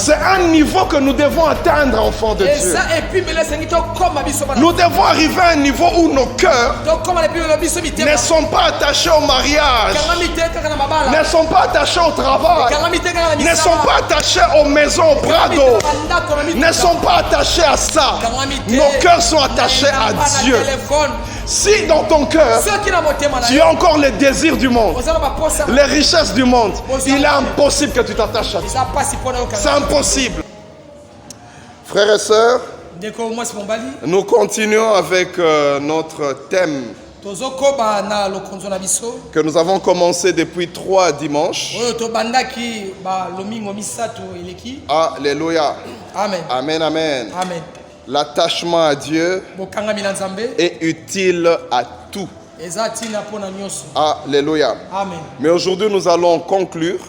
C'est un niveau que nous devons atteindre, enfants de Dieu. Nous devons arriver à un niveau où nos cœurs ne sont pas attachés au mariage, ne sont pas attachés au travail, ne sont pas attachés aux maisons, aux bras d'eau, ne sont pas attachés à ça. Nos cœurs sont attachés à Dieu. Si dans ton cœur, tu as encore les désirs du monde, les richesses du monde, il est impossible que tu t'attaches à ça. C'est impossible. Frères et sœurs, nous continuons avec notre thème que nous avons commencé depuis 3 dimanches. Alléluia. Amen. Amen, amen. Amen. L'attachement à Dieu est utile à tout. Alléluia. Amen. Mais aujourd'hui, nous allons conclure.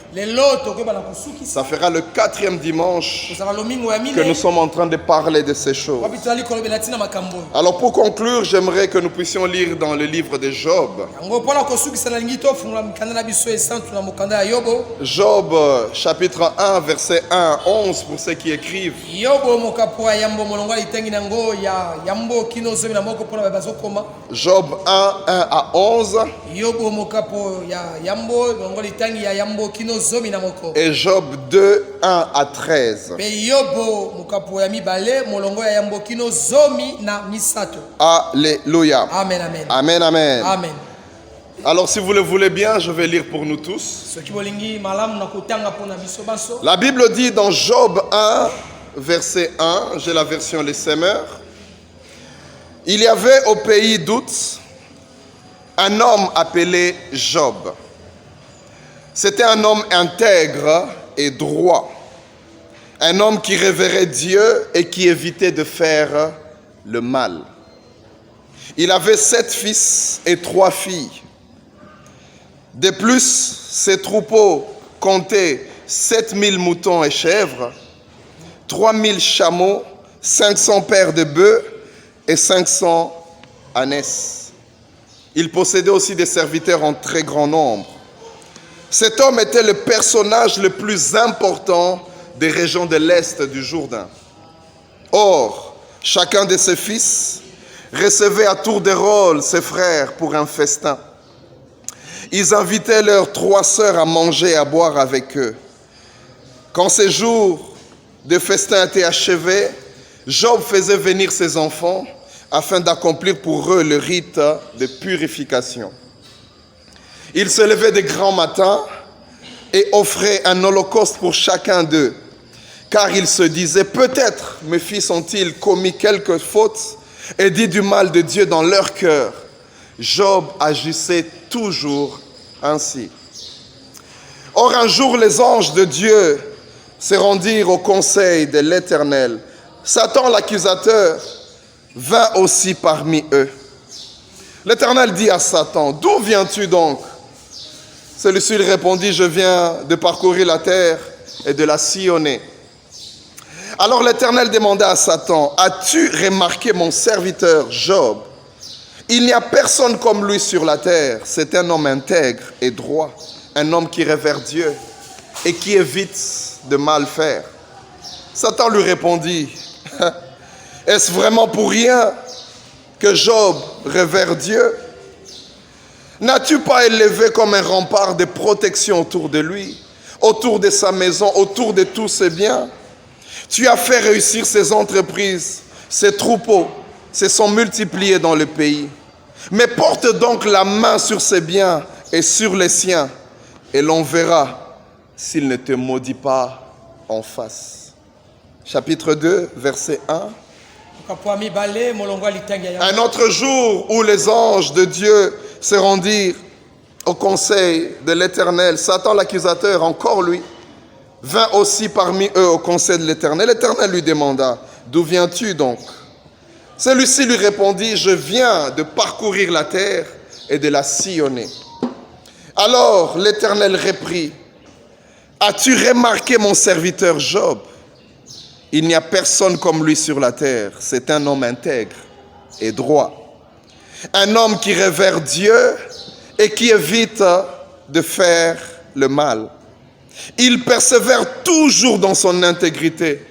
Ça fera le 4e dimanche que nous sommes en train de parler de ces choses. Alors pour conclure, j'aimerais que nous puissions lire dans le livre de Job. Job chapitre 1 verset 1 à 11 pour ceux qui écrivent. Job 1, 1 à 11. Et Job 2, 1 à 13. Alléluia. Amen, amen. Amen, amen. Amen. Alors si vous le voulez bien, je vais lire pour nous tous. La Bible dit dans Job 1, verset 1, j'ai la version Les Semeurs. Il y avait au pays d'Ouz un homme appelé Job. C'était un homme intègre et droit. Un homme qui révérait Dieu et qui évitait de faire le mal. Il avait 7 fils et 3 filles. De plus, ses troupeaux comptaient 7000 moutons et chèvres, 3000 chameaux, 500 paires de bœufs et 500 ânesses. Il possédait aussi des serviteurs en très grand nombre. Cet homme était le personnage le plus important des régions de l'Est du Jourdain. Or, chacun de ses fils recevait à tour de rôle ses frères pour un festin. Ils invitaient leurs 3 sœurs à manger et à boire avec eux. Quand ces jours de festin étaient achevés, Job faisait venir ses enfants afin d'accomplir pour eux le rite de purification. Il se levait de grand matin et offrait un holocauste pour chacun d'eux, car il se disait, peut-être mes fils ont-ils commis quelque faute et dit du mal de Dieu dans leur cœur. Job agissait toujours ainsi. Or un jour les anges de Dieu se rendirent au conseil de l'Éternel. Satan l'accusateur vint aussi parmi eux. L'Éternel dit à Satan, d'où viens-tu donc? Celui-ci lui répondit, je viens de parcourir la terre et de la sillonner. Alors l'Éternel demanda à Satan, as-tu remarqué mon serviteur Job? Il n'y a personne comme lui sur la terre. C'est un homme intègre et droit, un homme qui révère Dieu et qui évite de mal faire. Satan lui répondit, est-ce vraiment pour rien que Job révère Dieu? N'as-tu pas élevé comme un rempart de protection autour de lui, autour de sa maison, autour de tous ses biens? Tu as fait réussir ses entreprises, ses troupeaux se sont multipliés dans le pays. Mais porte donc la main sur ses biens et sur les siens, et l'on verra s'il ne te maudit pas en face. Chapitre 2, verset 1. Un autre jour où les anges de Dieu se rendirent au conseil de l'Éternel, Satan l'accusateur, encore lui, vint aussi parmi eux au conseil de l'Éternel. L'Éternel lui demanda, d'où viens-tu donc? Celui-ci lui répondit, je viens de parcourir la terre et de la sillonner. Alors l'Éternel reprit, as-tu remarqué mon serviteur Job? Il n'y a personne comme lui sur la terre. C'est un homme intègre et droit. Un homme qui révère Dieu et qui évite de faire le mal. Il persévère toujours dans son intégrité.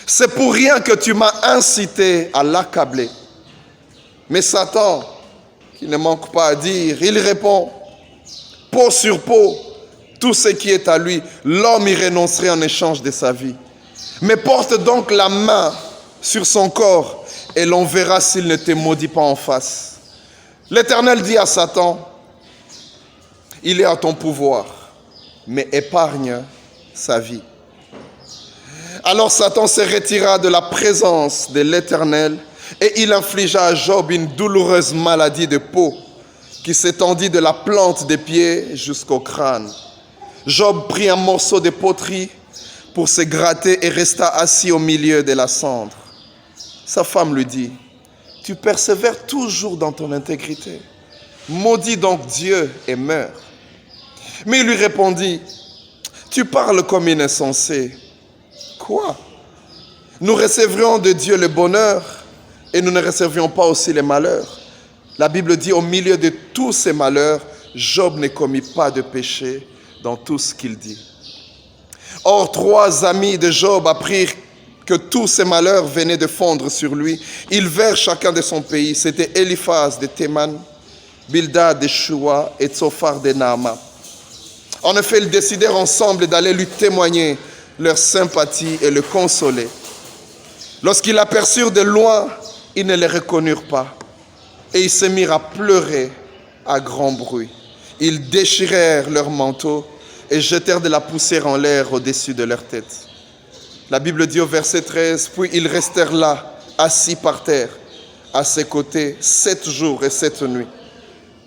C'est pour rien que tu m'as incité à l'accabler. Mais Satan, qui ne manque pas à dire, il répond, peau sur peau, tout ce qui est à lui, l'homme y renoncerait en échange de sa vie. Mais porte donc la main sur son corps et l'on verra s'il ne te maudit pas en face. L'Éternel dit à Satan, il est à ton pouvoir, mais épargne sa vie. Alors Satan se retira de la présence de l'Éternel et il infligea à Job une douloureuse maladie de peau qui s'étendit de la plante des pieds jusqu'au crâne. Job prit un morceau de poterie pour se gratter et resta assis au milieu de la cendre. Sa femme lui dit, « Tu persévères toujours dans ton intégrité. Maudis donc Dieu et meurs. » Mais il lui répondit, « Tu parles comme une insensée. Quoi? Nous recevrions de Dieu le bonheur et nous ne recevrions pas aussi les malheurs. » La Bible dit, au milieu de tous ces malheurs, Job ne commit pas de péché dans tout ce qu'il dit. Or, 3 amis de Job apprirent que tous ces malheurs venaient de fondre sur lui. Ils vinrent chacun de son pays. C'était Eliphaz de Théman, Bildad de Shua et Tsophar de Naama. En effet, ils décidèrent ensemble d'aller lui témoigner leur sympathie et le consoler. Lorsqu'ils l'aperçurent de loin, ils ne les reconnurent pas. Et ils se mirent à pleurer à grand bruit. Ils déchirèrent leurs manteaux et jetèrent de la poussière en l'air au-dessus de leur tête. La Bible dit au verset 13, « Puis ils restèrent là, assis par terre, à ses côtés, 7 jours et 7 nuits.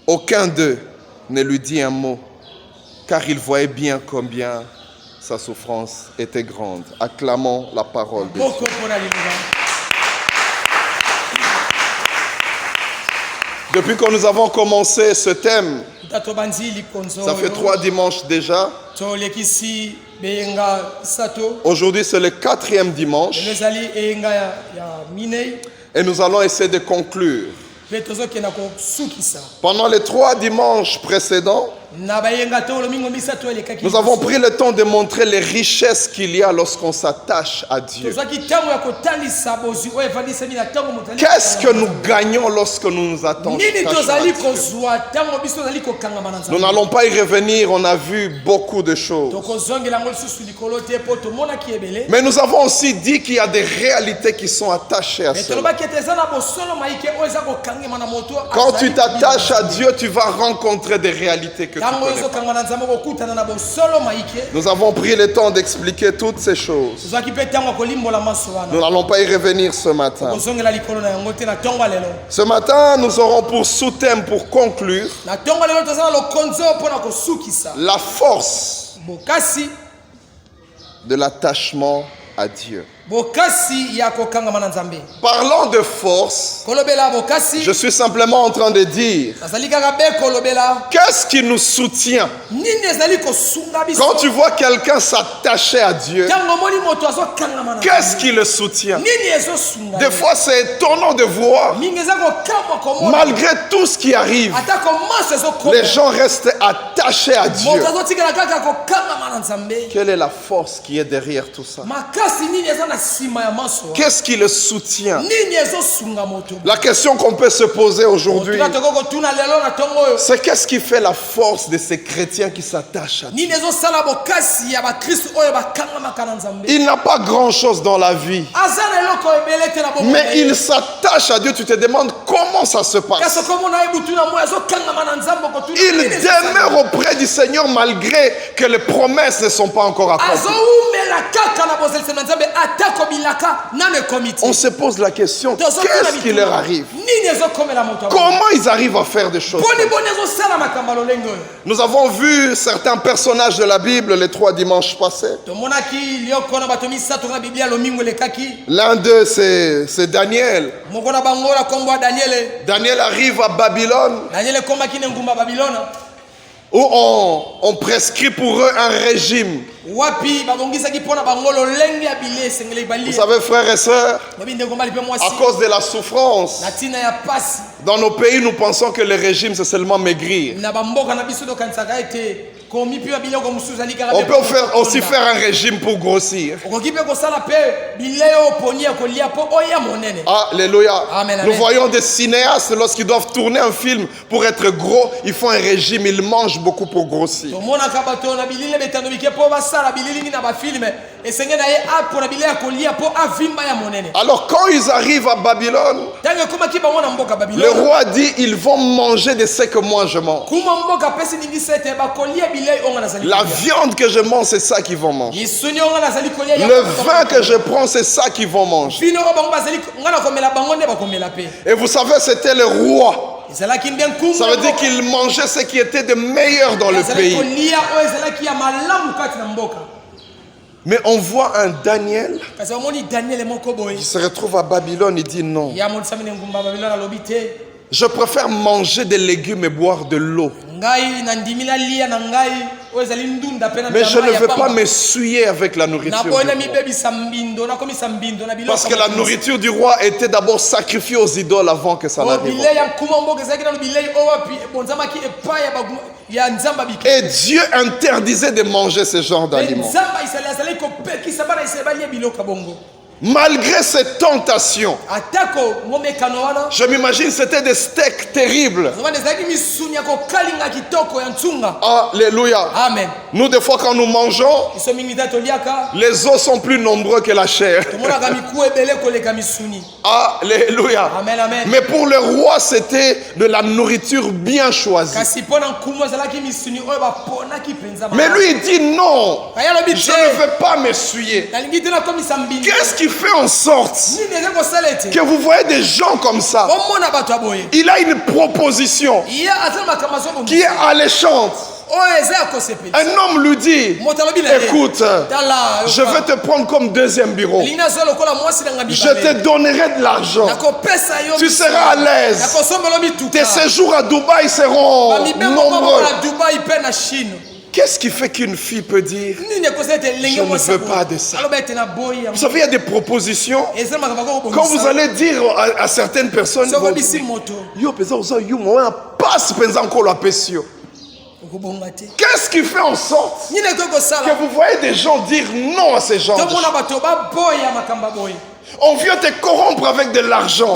Aucun d'eux ne lui dit un mot, car ils voyaient bien combien sa souffrance était grande. » Acclamons la parole de Dieu. Depuis que nous avons commencé ce thème, ça fait 3 dimanches déjà. Aujourd'hui, c'est le 4e dimanche. Et nous allons essayer de conclure. Pendant les 3 dimanches précédents, nous avons pris le temps de montrer les richesses qu'il y a lorsqu'on s'attache à Dieu. Qu'est-ce que nous gagnons lorsque nous nous attachons à Dieu? Nous n'allons pas y revenir, on a vu beaucoup de choses. Mais nous avons aussi dit qu'il y a des réalités qui sont attachées à cela. Quand tu t'attaches à Dieu, tu vas rencontrer des réalités que tu connais pas. Nous avons pris le temps d'expliquer toutes ces choses. Nous n'allons pas y revenir ce matin. Ce matin, nous aurons pour sous-thème, pour conclure, la force de l'attachement à Dieu. Parlant de force, je suis simplement en train de dire, qu'est-ce qui nous soutient? Quand tu vois quelqu'un s'attacher à Dieu, qu'est-ce qui le soutient? Des fois, c'est étonnant de voir, malgré tout ce qui arrive, les gens restent attachés à Dieu. Quelle est la force qui est derrière tout ça? Qu'est-ce qui le soutient? La question qu'on peut se poser aujourd'hui, c'est qu'est-ce qui fait la force de ces chrétiens qui s'attachent à Dieu? Il n'a pas grand-chose dans la vie, mais il s'attache à Dieu. Tu te demandes comment ça se passe. Il demeure auprès du Seigneur malgré que les promesses ne sont pas encore accomplies. On se pose la question, qu'est-ce qui leur arrive? Comment ils arrivent à faire des choses? Nous avons vu certains personnages de la Bible les 3 dimanches passés. L'un d'eux, c'est Daniel. Daniel arrive à Babylone, où on prescrit pour eux un régime. Vous savez, frères et sœurs, à cause de la souffrance, dans nos pays, nous pensons que le régime, c'est seulement maigrir. On peut aussi faire un régime pour grossir. Alléluia. Nous voyons des cinéastes, lorsqu'ils doivent tourner un film pour être gros, ils font un régime, ils mangent beaucoup pour grossir. Alors quand ils arrivent à Babylone, le roi dit, ils vont manger de ce que moi je mange. La viande que je mange, c'est ça qu'ils vont manger. Le vin que je prends, c'est ça qu'ils vont manger. Et vous savez, c'était le roi. Ça veut dire qu'il mangeait ce qui était de meilleur dans le pays. Mais on voit un Daniel qui se retrouve à Babylone, il dit non. Je préfère manger des légumes et boire de l'eau. Mais je ne veux pas m'essuyer avec la nourriture du roi. Parce que la nourriture du roi était d'abord sacrifiée aux idoles avant que ça n'arrive. Et Dieu interdisait de manger ce genre d'aliments. Malgré cette tentation, je m'imagine c'était des steaks terribles. Alléluia. Amen. Nous, des fois, quand nous mangeons, les os sont plus nombreux que la chair. Alléluia. Amen, amen. Mais pour le roi, c'était de la nourriture bien choisie. Mais lui, il dit non. Je ne veux pas m'essuyer. Qu'est-ce qui fait en sorte que vous voyez des gens comme ça? Il a une proposition qui est alléchante. Un homme lui dit, écoute, je vais te prendre comme deuxième bureau. Je te donnerai de l'argent. Tu seras à l'aise. Tes séjours à Dubaï seront nombreux. Qu'est-ce qui fait qu'une fille peut dire, je ne veux pas de ça? Vous savez, il y a des propositions. Quand vous allez dire à certaines personnes, qu'est-ce qui fait en sorte que vous voyez des gens dire non à ces gens? On vient te corrompre avec de l'argent.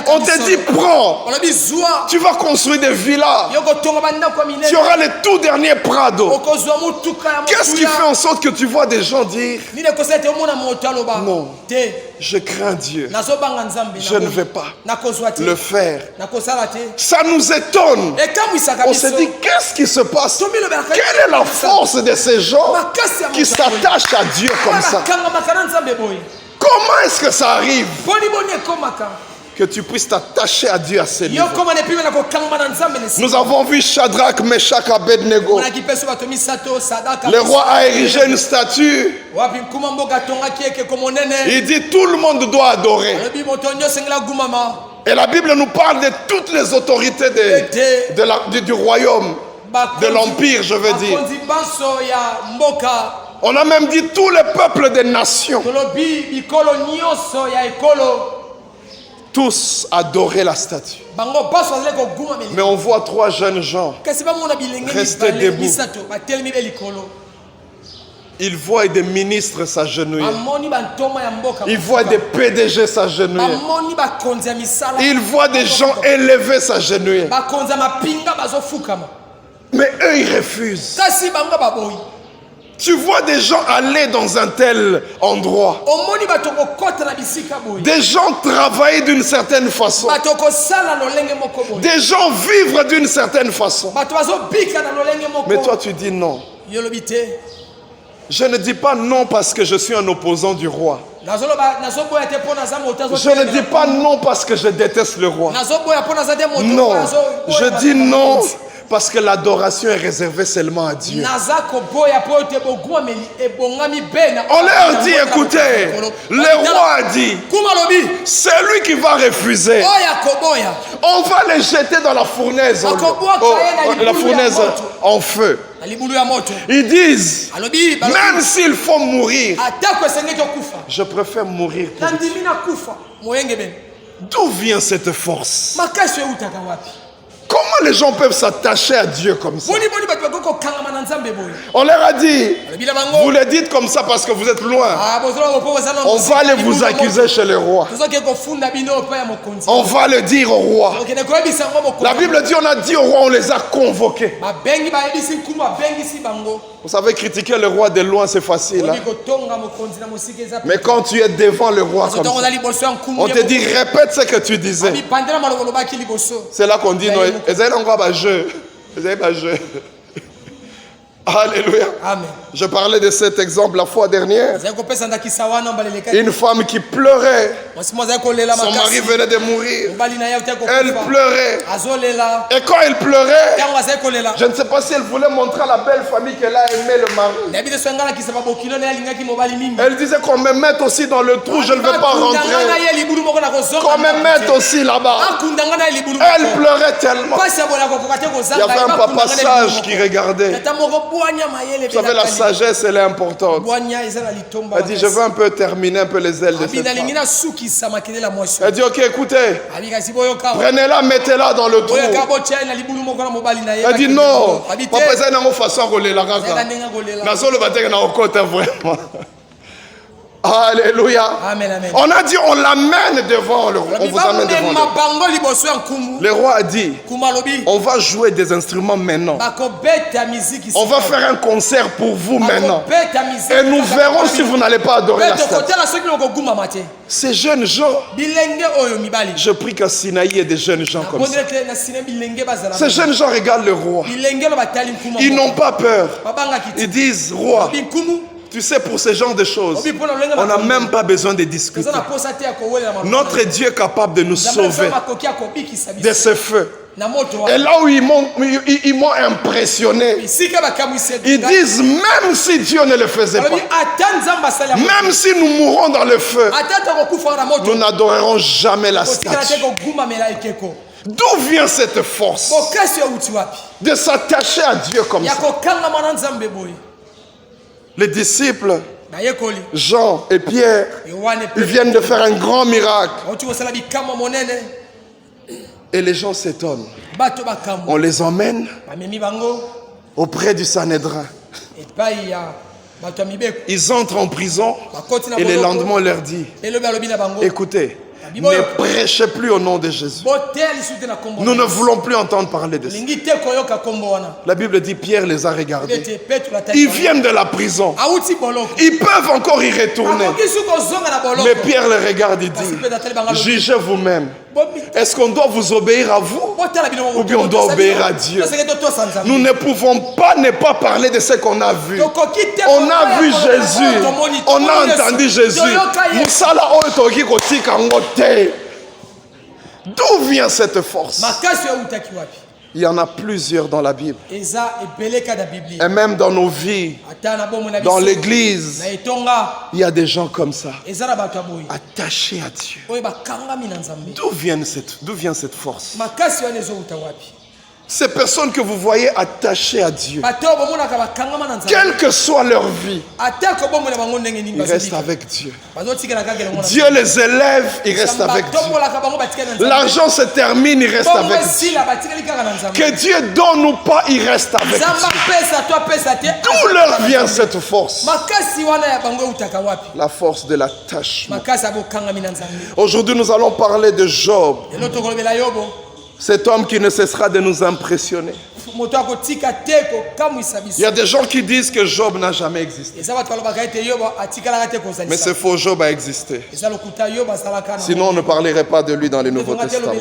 On te dit prends. Tu vas construire des villas. Tu auras le tout dernier Prado. Qu'est-ce qui fait en sorte que tu vois des gens dire non, je crains Dieu. Je ne vais pas le faire. Ça nous étonne. On se dit qu'est-ce qui se passe? Quelle est la force de ces gens qui s'attachent à Dieu comme ça? Comment est-ce que ça arrive que tu puisses t'attacher à Dieu à ce niveau? Nous avons vu Shadrach, Meshach, Abednego. Le roi a érigé une statue. Il dit tout le monde doit adorer. Et la Bible nous parle de toutes les autorités du royaume, de l'empire, je veux dire. On a même dit tous les peuples des nations. Tous adoraient la statue. Mais on voit trois jeunes gens rester debout. Ils voient des ministres s'agenouiller. Ils voient des PDG s'agenouiller. Ils voient des gens élevés s'agenouiller. Mais eux, ils refusent. Tu vois des gens aller dans un tel endroit. Des gens travailler d'une certaine façon. Des gens vivre d'une certaine façon. Mais toi, tu dis non. Je ne dis pas non parce que je suis un opposant du roi. Je ne dis pas non parce que je déteste le roi. Non, je dis non parce que l'adoration est réservée seulement à Dieu. On leur dit, écoutez, le roi a dit, c'est lui qui va refuser. On va les jeter dans la fournaise, la fournaise en feu. Ils disent, même s'il faut mourir, je préfère mourir pour Dieu. D'où vient cette force? Comment les gens peuvent s'attacher à Dieu comme ça? On leur a dit, vous le dites comme ça parce que vous êtes loin. On va aller vous accuser chez le roi. On va le dire au roi. La Bible dit, on a dit au roi, on les a convoqués. Vous savez, critiquer le roi de loin, c'est facile. Hein? Mais quand tu es devant le roi comme ça, on te dit, répète ce que tu disais. C'est là qu'on dit, non, alléluia. Amen. Je parlais de cet exemple la fois dernière. Une femme qui pleurait. Son mari venait de mourir. Elle pleurait. Et quand elle pleurait, je ne sais pas si elle voulait montrer à la belle famille qu'elle a aimé le mari. Elle disait qu'on me mette aussi dans le trou, je ne veux pas rentrer. Qu'on me mette aussi là-bas. Elle pleurait tellement. Il y avait un papa sage qui regardait. Vous savez, la sagesse, elle est importante. Elle dit, je veux un peu terminer un peu les ailes de cette femme. Elle dit, ok, écoutez, prenez-la, mettez-la dans le trou. Elle dit, non, papa, c'est une façon de rouler la vraiment. Alléluia. Amen, amen. On a dit, on l'amène devant le roi. On vous amène devant le roi. Le roi a dit, on va jouer des instruments maintenant. On va faire un concert pour vous maintenant. Et nous verrons si vous n'allez pas adorer la statue. Ces jeunes gens, je prie qu'à Sinaï, il y ait des jeunes gens comme ça. Ces jeunes gens regardent le roi. Ils n'ont pas peur. Ils disent, roi, tu sais, pour ce genre de choses, on n'a même pas besoin de discuter. Notre Dieu est capable de nous sauver de ce feu. Et là où ils m'ont impressionné, ils disent, même si Dieu ne le faisait pas, même si nous mourrons dans le feu, nous n'adorerons jamais la statue. D'où vient cette force de s'attacher à Dieu comme ça? Les disciples, Jean et Pierre, ils viennent de faire un grand miracle. Et les gens s'étonnent. On les emmène auprès du Sanhédrin. Ils entrent en prison et le lendemain on leur dit, écoutez, ne prêchez plus au nom de Jésus. Nous ne voulons plus entendre parler de ça. La Bible dit, Pierre les a regardés. Ils viennent de la prison. Ils peuvent encore y retourner. Mais Pierre les regarde et dit, jugez vous-même. Est-ce qu'on doit vous obéir à vous ou bien on doit obéir à Dieu? Nous ne pouvons pas ne pas parler de ce qu'on a vu. On a vu Jésus. On a entendu Jésus. D'où vient cette force? Il y en a plusieurs dans la Bible. Et même dans nos vies, dans l'église, il y a des gens comme ça, attachés à Dieu. D'où vient cette force? Ces personnes que vous voyez attachées à Dieu, quelle que soit leur vie, ils restent avec Dieu. Dieu les élève, ils restent avec Dieu. L'argent se termine, ils restent avec Dieu. Que Dieu donne ou pas, ils restent avec Dieu. D'où leur vient cette force? La force de l'attachement. Aujourd'hui, nous allons parler de Job. Cet homme qui ne cessera de nous impressionner. Il y a des gens qui disent que Job n'a jamais existé. Mais c'est faux, Job a existé. Sinon, on ne parlerait pas de lui dans le Nouveau Testament.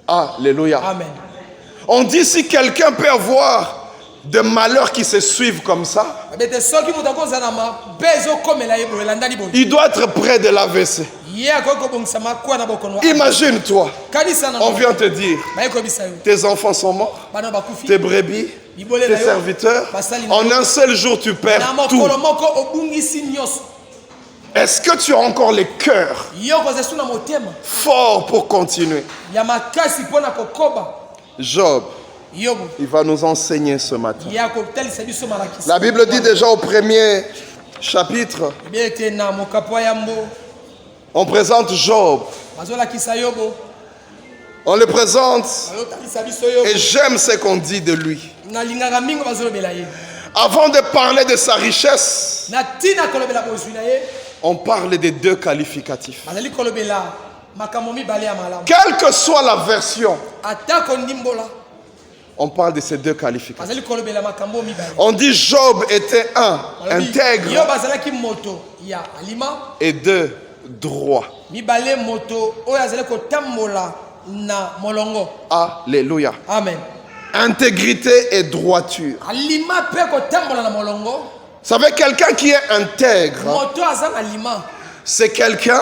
Alléluia. Amen. On dit si quelqu'un peut avoir des malheurs qui se suivent comme ça, il doit être près de l'AVC. Imagine-toi, on vient te dire, tes enfants sont morts, tes brebis, tes serviteurs, en un seul jour tu perds tout. Est-ce que tu as encore le cœur fort pour continuer? Job, il va nous enseigner ce matin. La Bible dit déjà au premier chapitre, on présente Job. On le présente et j'aime ce qu'on dit de lui. Avant de parler de sa richesse, on parle des deux qualificatifs. Quelle que soit la version, on parle de ces deux qualificatifs. On dit Job était intègre et deux, droit. Alléluia. Amen. Intégrité et droiture. Vous savez, quelqu'un qui est intègre, c'est quelqu'un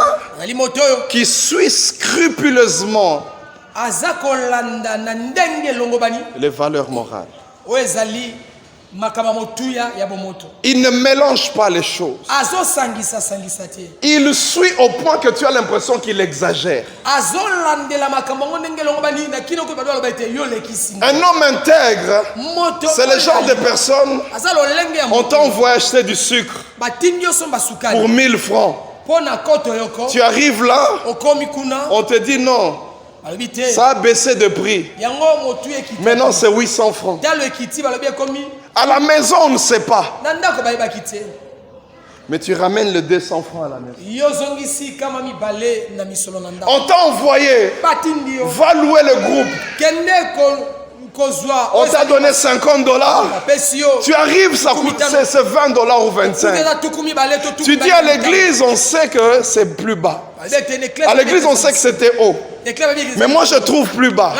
qui suit scrupuleusement les valeurs morales. Il ne mélange pas les choses. Il suit au point que tu as l'impression qu'il exagère. Un homme intègre, c'est le genre de personne, on t'envoie acheter du sucre pour 1000 francs. Tu arrives là, on te dit non. Ça a baissé de prix. Maintenant, c'est 800 francs. À la maison, on ne sait pas. Mais tu ramènes le 200 francs à la maison. On t'a envoyé. Va louer le groupe. On t'a donné $50. Tu arrives, ça coûte c'est $20 ou 25. Tu dis à l'église, on sait que c'est plus bas. À l'église, on sait que c'était haut. Mais moi, je trouve plus bas.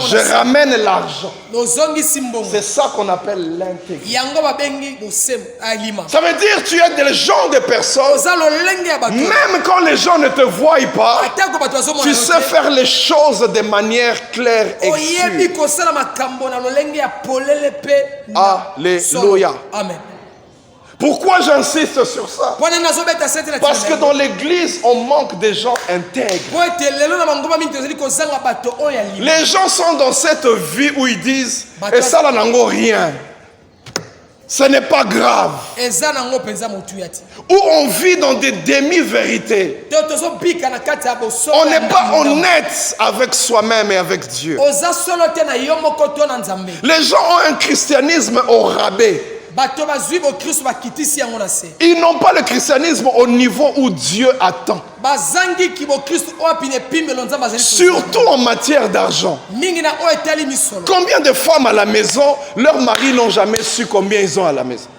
Je ramène l'argent. C'est ça qu'on appelle l'intégrité. Ça veut dire que tu es le genre de personne, même quand les gens ne te voient pas, tu sais faire les choses de manière claire et sûre. Alléluia. Amen. Pourquoi j'insiste sur ça? Parce que dans l'église, on manque de gens intègres. Les gens sont dans cette vie où ils disent et ça là n'en rien. Ce n'est pas grave. Où on vit dans des demi-vérités. On n'est pas honnête avec soi-même et avec Dieu. Les gens ont un christianisme au rabais. Ils n'ont pas le christianisme au niveau où Dieu attend. Surtout en matière d'argent. Combien de femmes à la maison, leurs maris n'ont jamais su combien ils ont à la maison.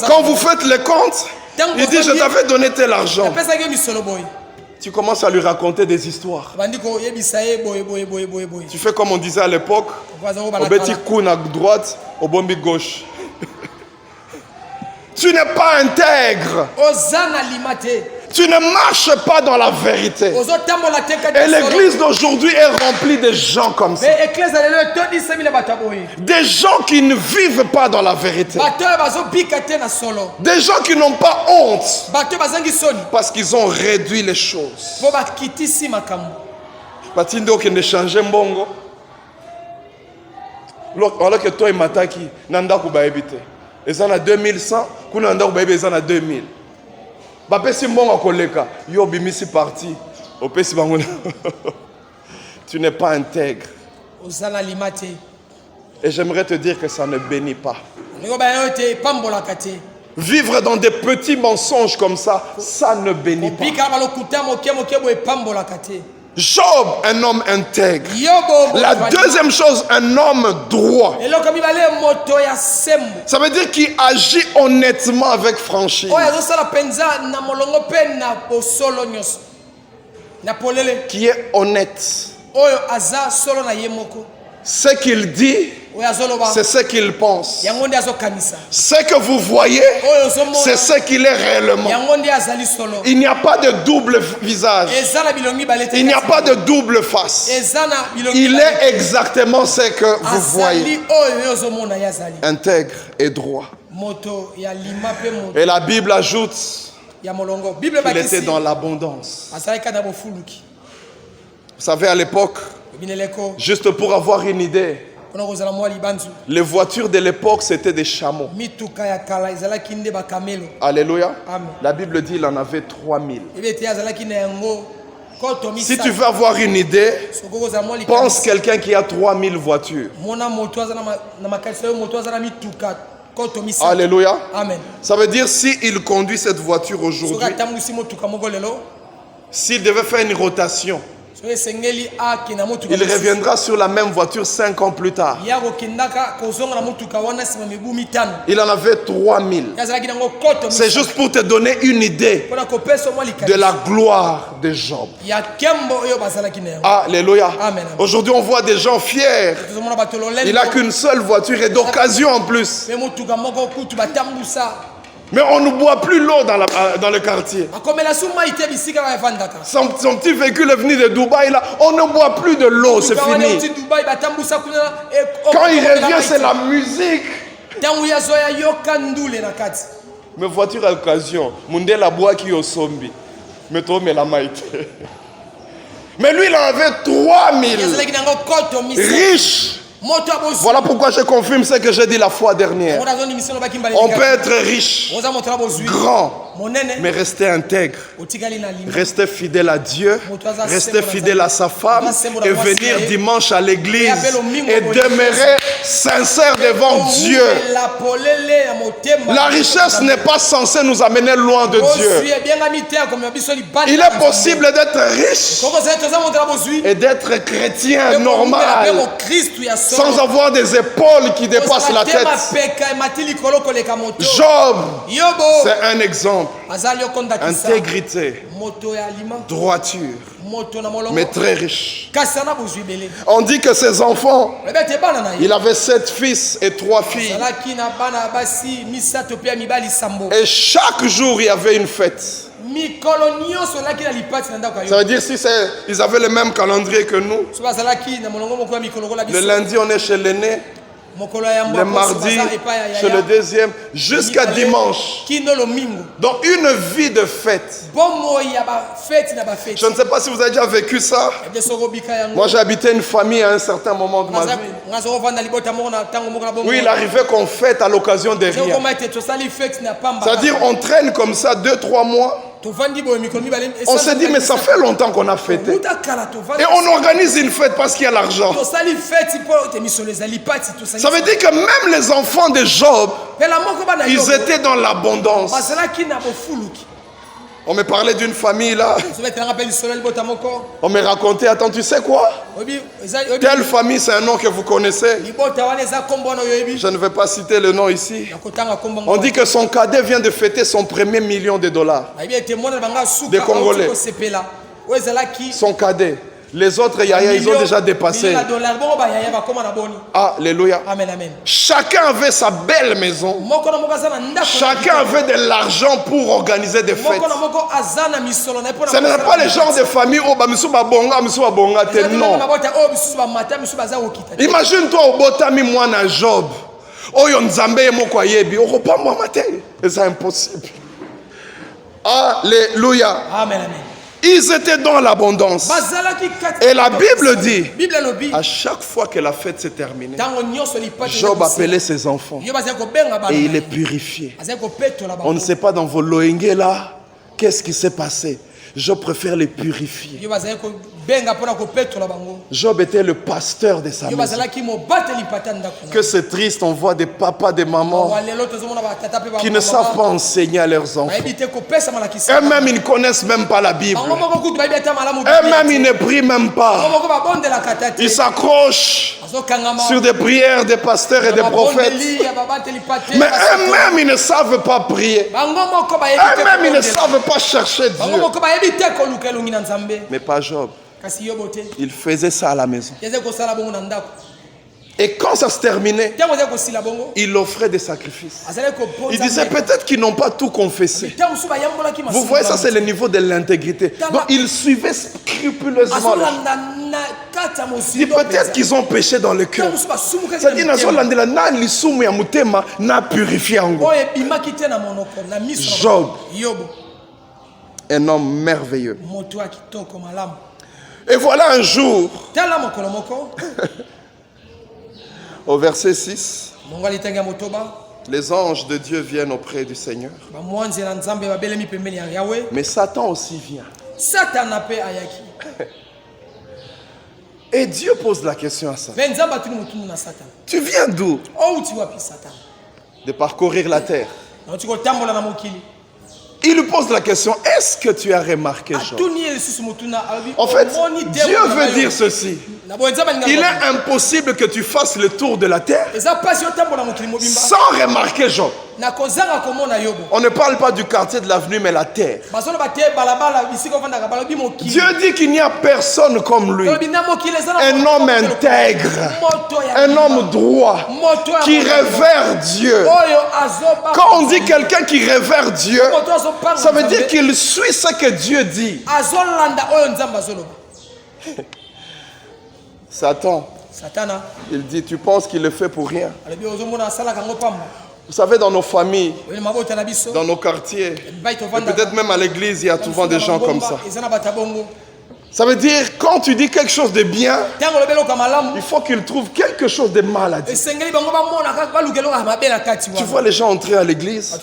Quand vous faites les comptes, il dit je t'avais donné tel argent. Tu commences à lui raconter des histoires. Tu fais comme on disait à l'époque, au petit coup à droite, au bombi gauche. Tu n'es pas intègre. Tu ne marches pas dans la vérité. Et l'église d'aujourd'hui est remplie de gens comme ça. Des gens qui ne vivent pas dans la vérité. Des gens qui n'ont pas honte. Parce qu'ils ont réduit les choses. Batindo qui ne changeait mbongo. Alors que toi et Mataki, nanda kubaebite. Ils en a 2100, kunanda kubaebite ils en a 2000. Bapesi mbongo koleka, yo bimisi parti. Opesi bangona. Tu n'es pas intègre. Et j'aimerais te dire que ça ne bénit pas. Vivre dans des petits mensonges comme ça, ça ne bénit pas. Job, un homme intègre. La deuxième chose, un homme droit. Ça veut dire qu'il agit honnêtement avec franchise. Qui est honnête. Ce qu'il dit, c'est ce qu'il pense. Ce que vous voyez, c'est ce qu'il est réellement. Il n'y a pas de double visage. Il n'y a pas de double face. Il est exactement ce que vous voyez. Intègre et droit. Et la Bible ajoute qu'il était dans l'abondance. Vous savez, à l'époque, juste pour avoir une idée, les voitures de l'époque, c'était des chameaux. Alléluia. Amen. La Bible dit qu'il en avait 3000. Si tu veux avoir une idée, pense quelqu'un qui a 3000 voitures. Alléluia. Amen. Ça veut dire s'il conduit cette voiture aujourd'hui, s'il devait faire une rotation, il reviendra sur la même voiture 5 ans plus tard. Il en avait 3000. C'est juste pour te donner une idée de la gloire de Job. Alléluia. Aujourd'hui, on voit des gens fiers. Il n'a qu'une seule voiture et d'occasion en plus. Mais on ne boit plus l'eau dans le quartier. Son petit véhicule est venu de Dubaï, là, on ne boit plus de l'eau, c'est fini. Quand il revient, c'est la musique. Mes voitures à occasion, Mundela boit qui au sombi. Mais la maïté. Mais lui, il en avait 3000. Riche. Voilà pourquoi je confirme ce que j'ai dit la fois dernière. On peut être riche, grand, mais rester intègre, rester fidèle à Dieu, rester fidèle à sa femme et venir dimanche à l'église et demeurer sincère devant Dieu. La richesse n'est pas censée nous amener loin de Dieu. Il est possible d'être riche et d'être chrétien normal, sans avoir des épaules qui dépassent la tête. Job, c'est un exemple. Intégrité, droiture, mais très riche. On dit que ses enfants, il avait 7 fils et 3 filles. Et chaque jour, il y avait une fête. Ça veut dire si ils avaient le même calendrier que nous. Le lundi, on est chez l'aîné. Le mardi, chez le deuxième, jusqu'à dimanche. Donc une vie de fête. Je ne sais pas si vous avez déjà vécu ça. Moi j'ai habité une famille à un certain moment de ma vie. Oui, il arrivait qu'on fête à l'occasion des rien. C'est-à-dire on traîne comme ça 2-3 mois. On s'est dit mais ça fait longtemps qu'on a fêté. Et on organise une fête parce qu'il y a l'argent. Ça veut dire que même les enfants de Job, ils étaient dans l'abondance. On me parlait d'une famille là. On me racontait, attends, tu sais quoi? Telle famille, c'est un nom que vous connaissez. Je ne vais pas citer le nom ici. On dit que son cadet vient de fêter son premier $1 million de Congolais. Son cadet. Les autres yaya, ils ont déjà dépassé. Alléluia. Chacun avait sa belle maison. Chacun avait de l'argent pour organiser des fêtes. Ce n'est pas le genre de famille où non. Imagine-toi au botami mwana Job. Oyo nzambe moko yebi, okopa mwa mate. C'est impossible. Alléluia. Amen, amen. Ils étaient dans l'abondance. Et la Bible dit, à chaque fois que la fête s'est terminée, Job appelait ses enfants et il les purifiait. On ne sait pas dans vos loenge là, qu'est-ce qui s'est passé. Je préfère les purifier. Job était le pasteur de sa maison. Que c'est triste, on voit des papas, des mamans qui ne savent pas enseigner à leurs enfants. Eux-mêmes, ils ne connaissent même pas la Bible. Eux-mêmes, ils ne prient même pas. Ils s'accrochent sur des prières des pasteurs et des prophètes. Mais eux-mêmes, ils ne savent pas prier. Eux-mêmes, ils ne savent pas chercher Dieu. Mais pas Job. Il faisait ça à la maison. Et quand ça se terminait, il offrait des sacrifices. Il disait peut-être qu'ils n'ont pas tout confessé. Vous voyez, ça c'est le niveau de l'intégrité. Donc il suivait scrupuleusement. Il dit peut-être qu'ils ont péché dans le cœur. C'est-à-dire n'a purifié en gros. Job, un homme merveilleux. Et voilà un jour, au verset 6, les anges de Dieu viennent auprès du Seigneur. Mais Satan aussi vient. Satan pe ayaki. Et Dieu pose la question à Satan. Tu viens d'où? De parcourir la terre. Il lui pose la question, est-ce que tu as remarqué Job? En fait, Dieu veut dire ceci. Il est impossible que tu fasses le tour de la terre sans remarquer Job. On ne parle pas du quartier de l'avenue, mais la terre. Dieu dit qu'il n'y a personne comme lui. Un homme intègre, un homme droit, qui révère Dieu. Quand on dit quelqu'un qui révère Dieu, ça veut dire qu'il suit ce que Dieu dit. Satan, il dit, tu penses qu'il le fait pour rien. Vous savez, dans nos familles, dans nos quartiers, et peut-être même à l'église, il y a souvent des gens comme ça. Ça veut dire, quand tu dis quelque chose de bien, il faut qu'il trouve quelque chose de mal à dire. Tu vois les gens entrer à l'église,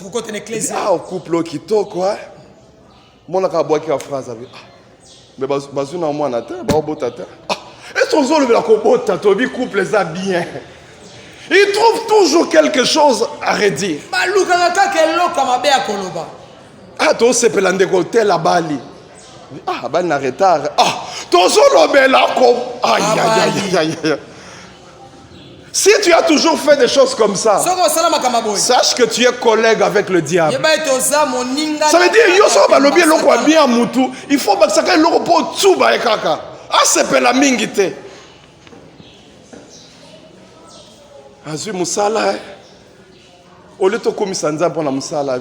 ah, au couple qui toque, quoi. Mon akaboua qui a phrase avec, mais bazuna moi nata, baobotata. Et son zolo la kobota, tobi couple ça bien. Il trouve toujours quelque chose à redire. Ah, toi c'est pelande côté la bali. Ah, ben na retard. Ah, ton zolo bela ko. Aïe aïe aïe aïe. Si tu as toujours fait des choses comme ça, sache que tu es collègue avec le diable. Ça veut dire, il faut que ça soit ah, c'est pas la mingite. Azu musala. Au lieu de commissaire pour la musala,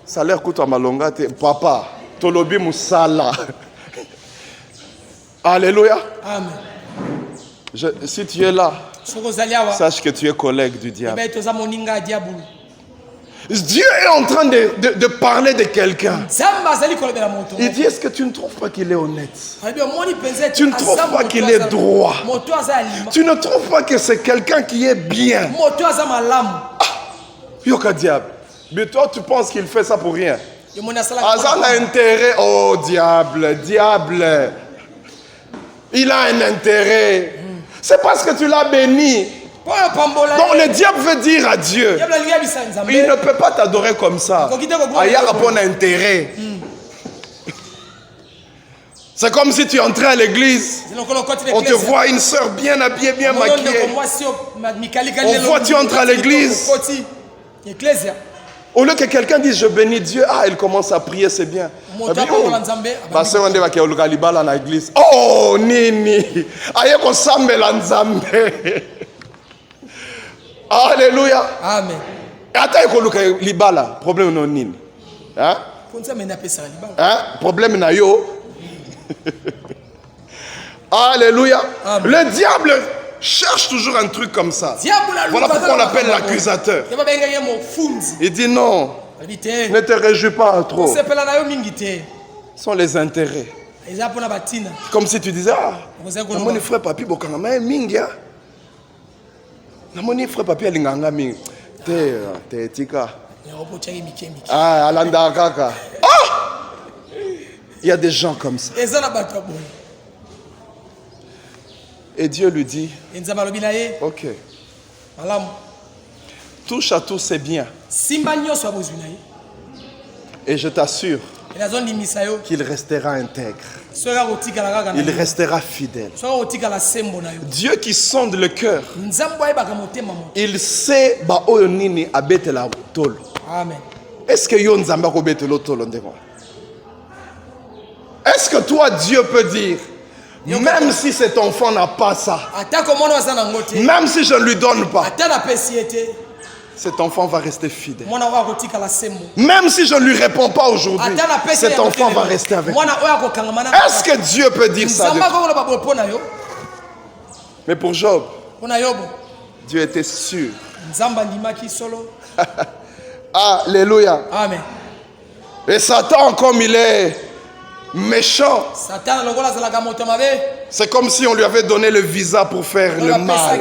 salaire coûte à malonga, papa, tolobi musala. Alléluia. Amen. Si tu es là, sache que tu es collègue du diable. Dieu est en train de parler de quelqu'un. Il dit, est-ce que tu ne trouves pas qu'il est honnête? Tu ne trouves pas qu'il est droit? Tu ne trouves pas que c'est quelqu'un qui est bien? Yoka diable. Mais toi, tu penses qu'il fait ça pour rien? Azan a intérêt. Oh diable, diable. Il a un intérêt. C'est parce que tu l'as béni. Donc le diable veut dire à Dieu, il ne peut pas t'adorer comme ça. Il y a un intérêt. C'est comme si tu entrais à l'église, on te voit une soeur bien habillée, bien maquillée. On voit tu entres à l'église. Au lieu que quelqu'un dise je bénis Dieu, ah, il commence à prier, c'est bien. Oh, nini. Alléluia. Amen. Problème non nini. Hein? Problème na yo. Alléluia. Amen. Le diable cherche toujours un truc comme ça. Voilà pourquoi on l'appelle l'accusateur. Il dit non, ne te réjouis pas trop. Ce sont les intérêts. Comme si tu disais, ah, mon frère papi bokanga mingia. Mon frère papi alinganga mingi. Te tika. Ah, alanda kaka. Ah! Il y a des gens comme ça. Et Dieu lui dit, ok, touche à tous c'est bien. Et je t'assure qu'il restera intègre. Il restera fidèle. Dieu qui sonde le cœur, il sait est-ce que est-ce que toi Dieu peut dire, même si cet enfant n'a pas ça, même si je ne lui donne pas, cet enfant va rester fidèle. Même si je ne lui réponds pas aujourd'hui, cet enfant va rester avec moi. Est-ce que Dieu peut dire ça? Mais pour Job, Dieu était sûr. Alléluia. Amen. Et Satan, comme il est méchant. C'est comme si on lui avait donné le visa pour faire le mal.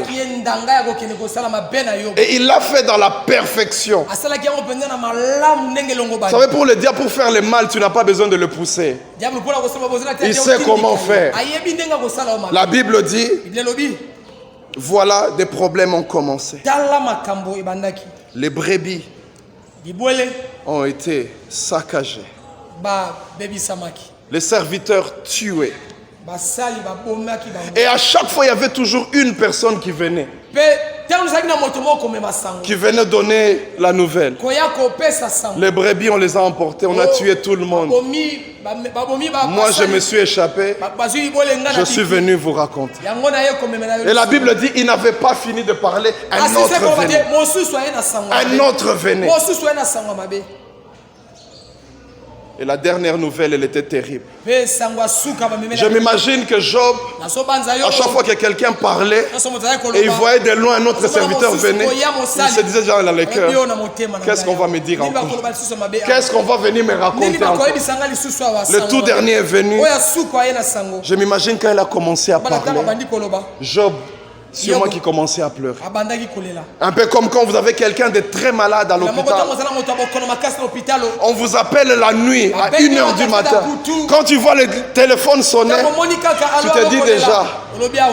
Et il l'a fait dans la perfection. Vous savez, pour le diable, pour faire le mal, tu n'as pas besoin de le pousser. Il sait comment faire. La Bible dit, voilà, des problèmes ont commencé. Les brebis ont été saccagés. Les serviteurs tués. Et à chaque fois, il y avait toujours une personne qui venait donner la nouvelle. Les brebis, on les a emportés, on a tué tout le monde. Moi, je me suis échappé. Je suis venu vous raconter. Et la Bible dit, il n'avait pas fini de parler. Un autre venait. Un autre venait. Et la dernière nouvelle, elle était terrible. Je m'imagine que Job, à chaque fois que quelqu'un parlait, et il voyait de loin un autre serviteur venir, il se disait déjà dans le cœur, qu'est-ce qu'on va me dire encore? Qu'est-ce qu'on va venir me raconter encore? Le tout dernier est venu. Je m'imagine quand il a commencé à parler, Job, sûrement qui commençait à pleurer. Un peu comme quand vous avez quelqu'un de très malade à l'hôpital. On vous appelle la nuit à 1h du matin. Quand tu vois le téléphone sonner, tu te dis déjà,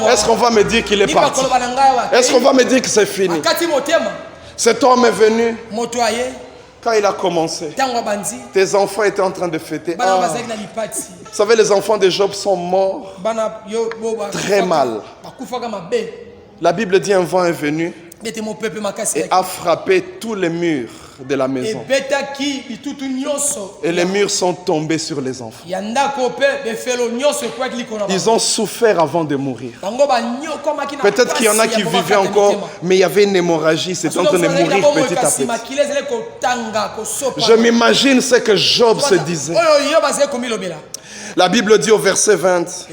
est-ce qu'on va me dire qu'il est parti? Est-ce qu'on va me dire que c'est fini? Cet homme est venu. Quand il a commencé, tes enfants étaient en train de fêter. Vous savez, les enfants de Job sont morts très mal. La Bible dit un vent est venu et a frappé tous les murs de la maison. Et les murs sont tombés sur les enfants. Ils ont souffert avant de mourir. Peut-être qu'il y en a qui vivaient encore, mais il y avait une hémorragie. C'est en train de mourir petit à petit. Je m'imagine ce que Job se disait. La Bible dit au verset 20,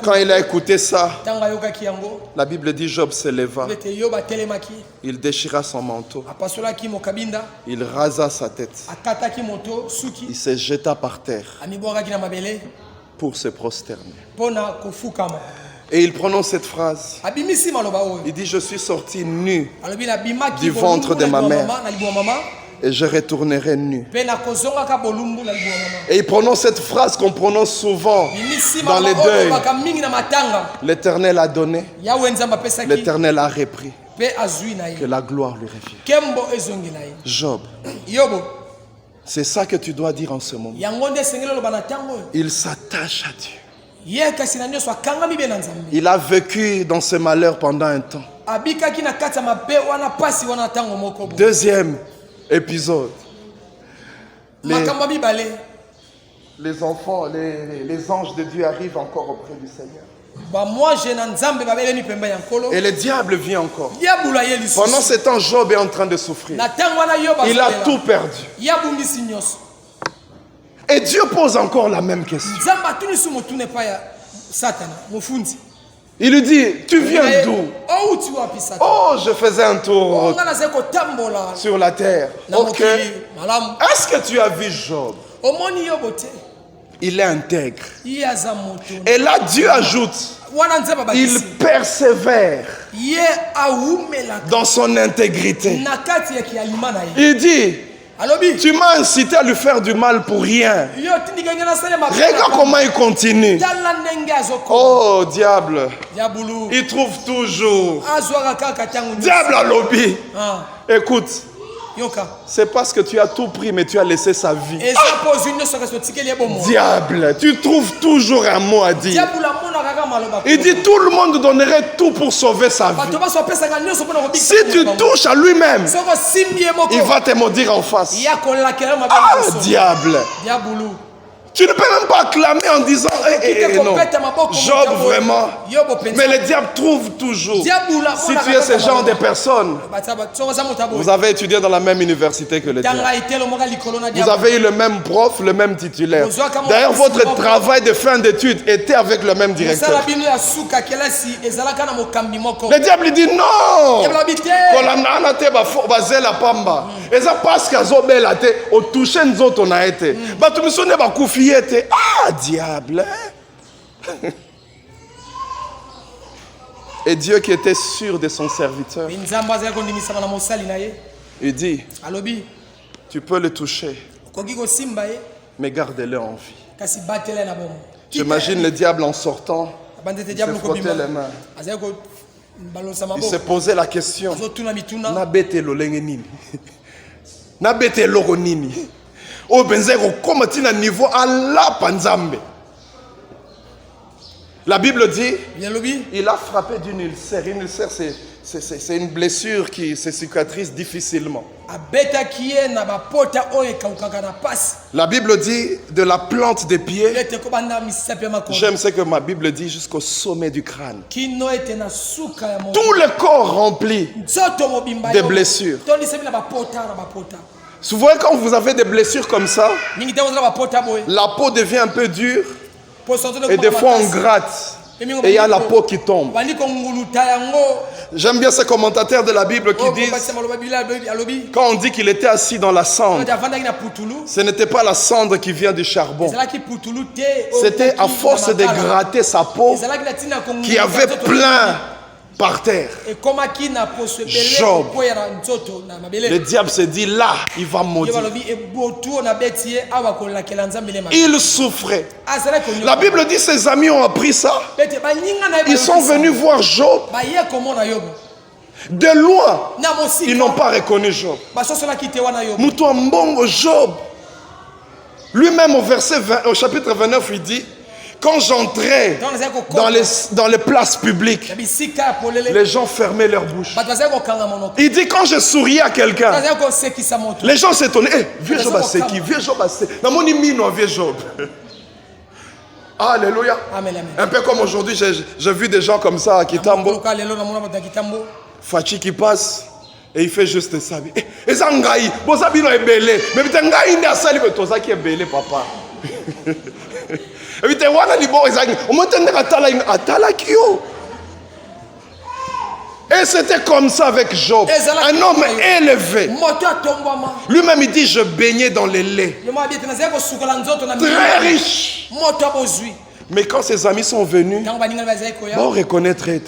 quand il a écouté ça, la Bible dit Job se leva, il déchira son manteau, il rasa sa tête, il se jeta par terre pour se prosterner. Et il prononce cette phrase, il dit je suis sorti nu du ventre de ma mère et je retournerai nu. Et il prononce cette phrase qu'on prononce souvent dans les deuils. L'Éternel a donné, l'Éternel a repris. Que la gloire lui revienne. Job, c'est ça que tu dois dire en ce moment. Il s'attache à Dieu. Il a vécu dans ce malheur pendant un temps. Deuxième épisode. Les enfants, les anges de Dieu arrivent encore auprès du Seigneur. Et le diable vient encore. Pendant ce temps, Job est en train de souffrir. Il a tout perdu. Et Dieu pose encore la même question. Il lui dit, tu viens d'où? Oh, je faisais un tour sur la terre. Ok. Est-ce que tu as vu Job? Il est intègre. Et là, Dieu ajoute, il persévère dans son intégrité. Il dit, tu m'as incité à lui faire du mal pour rien. Regarde comment il continue. Oh, diable. Il trouve toujours. Diable à lobby. Écoute. C'est parce que tu as tout pris, mais tu as laissé sa vie. Diable, tu trouves toujours un mot à dire. Il dit tout le monde donnerait tout pour sauver sa vie. Si tu touches à lui-même, il va te maudire en face. Ah, diable. Tu ne peux même pas acclamer en disant non. Job vraiment. Mais le diable trouve toujours. Si tu es ce genre de personne, vous avez étudié dans la même université que le diable. Vous avez eu le même prof, le même titulaire. D'ailleurs, votre travail de fin d'études était avec le même directeur. Le diable dit non. Et ça parce que Zobel a été au toucher nous autres on a été. confie, ah, diable. Et Dieu qui était sûr de son serviteur, il dit, tu peux le toucher, mais garde-le en vie. J'imagine le diable en sortant, il se frottait les mains. Il s'est posé la question, Nabete lolengenini, Nabete logonini, o benzeko comme tu n'as niveau à la panzambe. La Bible dit, il a frappé d'une ulcère. Une ulcère, c'est une blessure qui se cicatrise difficilement. La Bible dit de la plante des pieds. J'aime ce que ma Bible dit jusqu'au sommet du crâne. Tout le corps rempli de blessures. Souvent, quand vous avez des blessures comme ça, la peau devient un peu dure. Et des fois on gratte et il y a la peau qui tombe. J'aime bien ces commentateurs de la Bible qui disent, quand on dit qu'il était assis dans la cendre, ce n'était pas la cendre qui vient du charbon. C'était à force de gratter sa peau qui avait plein par terre. Job, le diable se dit là, il va maudire. Il souffrait. La Bible dit ses amis ont appris ça. Ils sont venus voir Job. De loin, ils n'ont pas reconnu Job. Mutuambongo Job. Lui-même au chapitre 29, il dit, quand j'entrais dans les places publiques, les gens fermaient leur bouche. Il dit, quand je souriais à quelqu'un, les gens s'étonnaient. Hey, vieux Job, c'est qui? Vieux Job, c'est vieux Job. Alléluia. Un peu comme aujourd'hui, j'ai vu des gens comme ça à Kitambo. Fachi qui passe et il fait juste ça. Et ça, Ngaï, bon, ça, il est belé. Mais putain, Ngaï, il est assis, mais ça qui est belé, papa. Et c'était comme ça avec Job, un homme élevé. Lui-même il dit, je baignais dans les laits, très riche. Mais quand ses amis sont venus, on reconnaîtrait.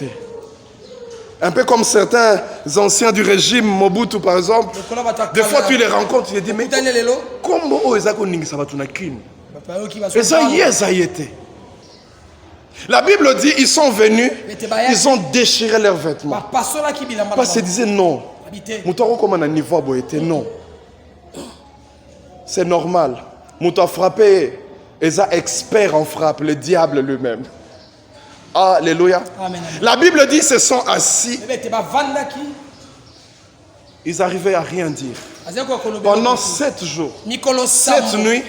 Un peu comme certains anciens du régime, Mobutu par exemple. Des fois tu les rencontres, tu te dis, mais comment ça va et ça y est, ça y était. La Bible dit, ils sont venus, ils ont déchiré leurs vêtements. Parce qu'ils disaient non. Non. C'est normal. Mouta frappé, ils sont experts en frappe, le diable lui-même. Alléluia. La Bible dit, ils se sont assis. Ils arrivaient à rien dire. Pendant 7 jours, 7 nuits,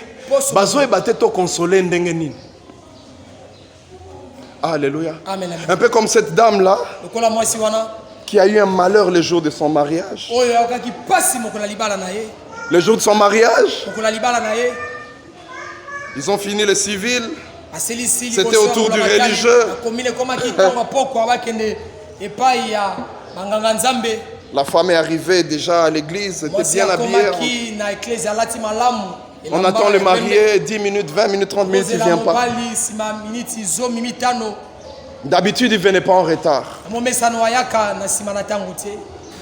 alléluia. Un peu comme cette dame là qui a eu un malheur le jour de son mariage. Le jour de son mariage, ils ont fini le civil. C'était autour du religieux. La femme est arrivée déjà à l'église, était bien habillée. On attend le marié, 10 minutes, 20 minutes, 30 minutes, il ne vient pas. D'habitude, il ne venait pas en retard.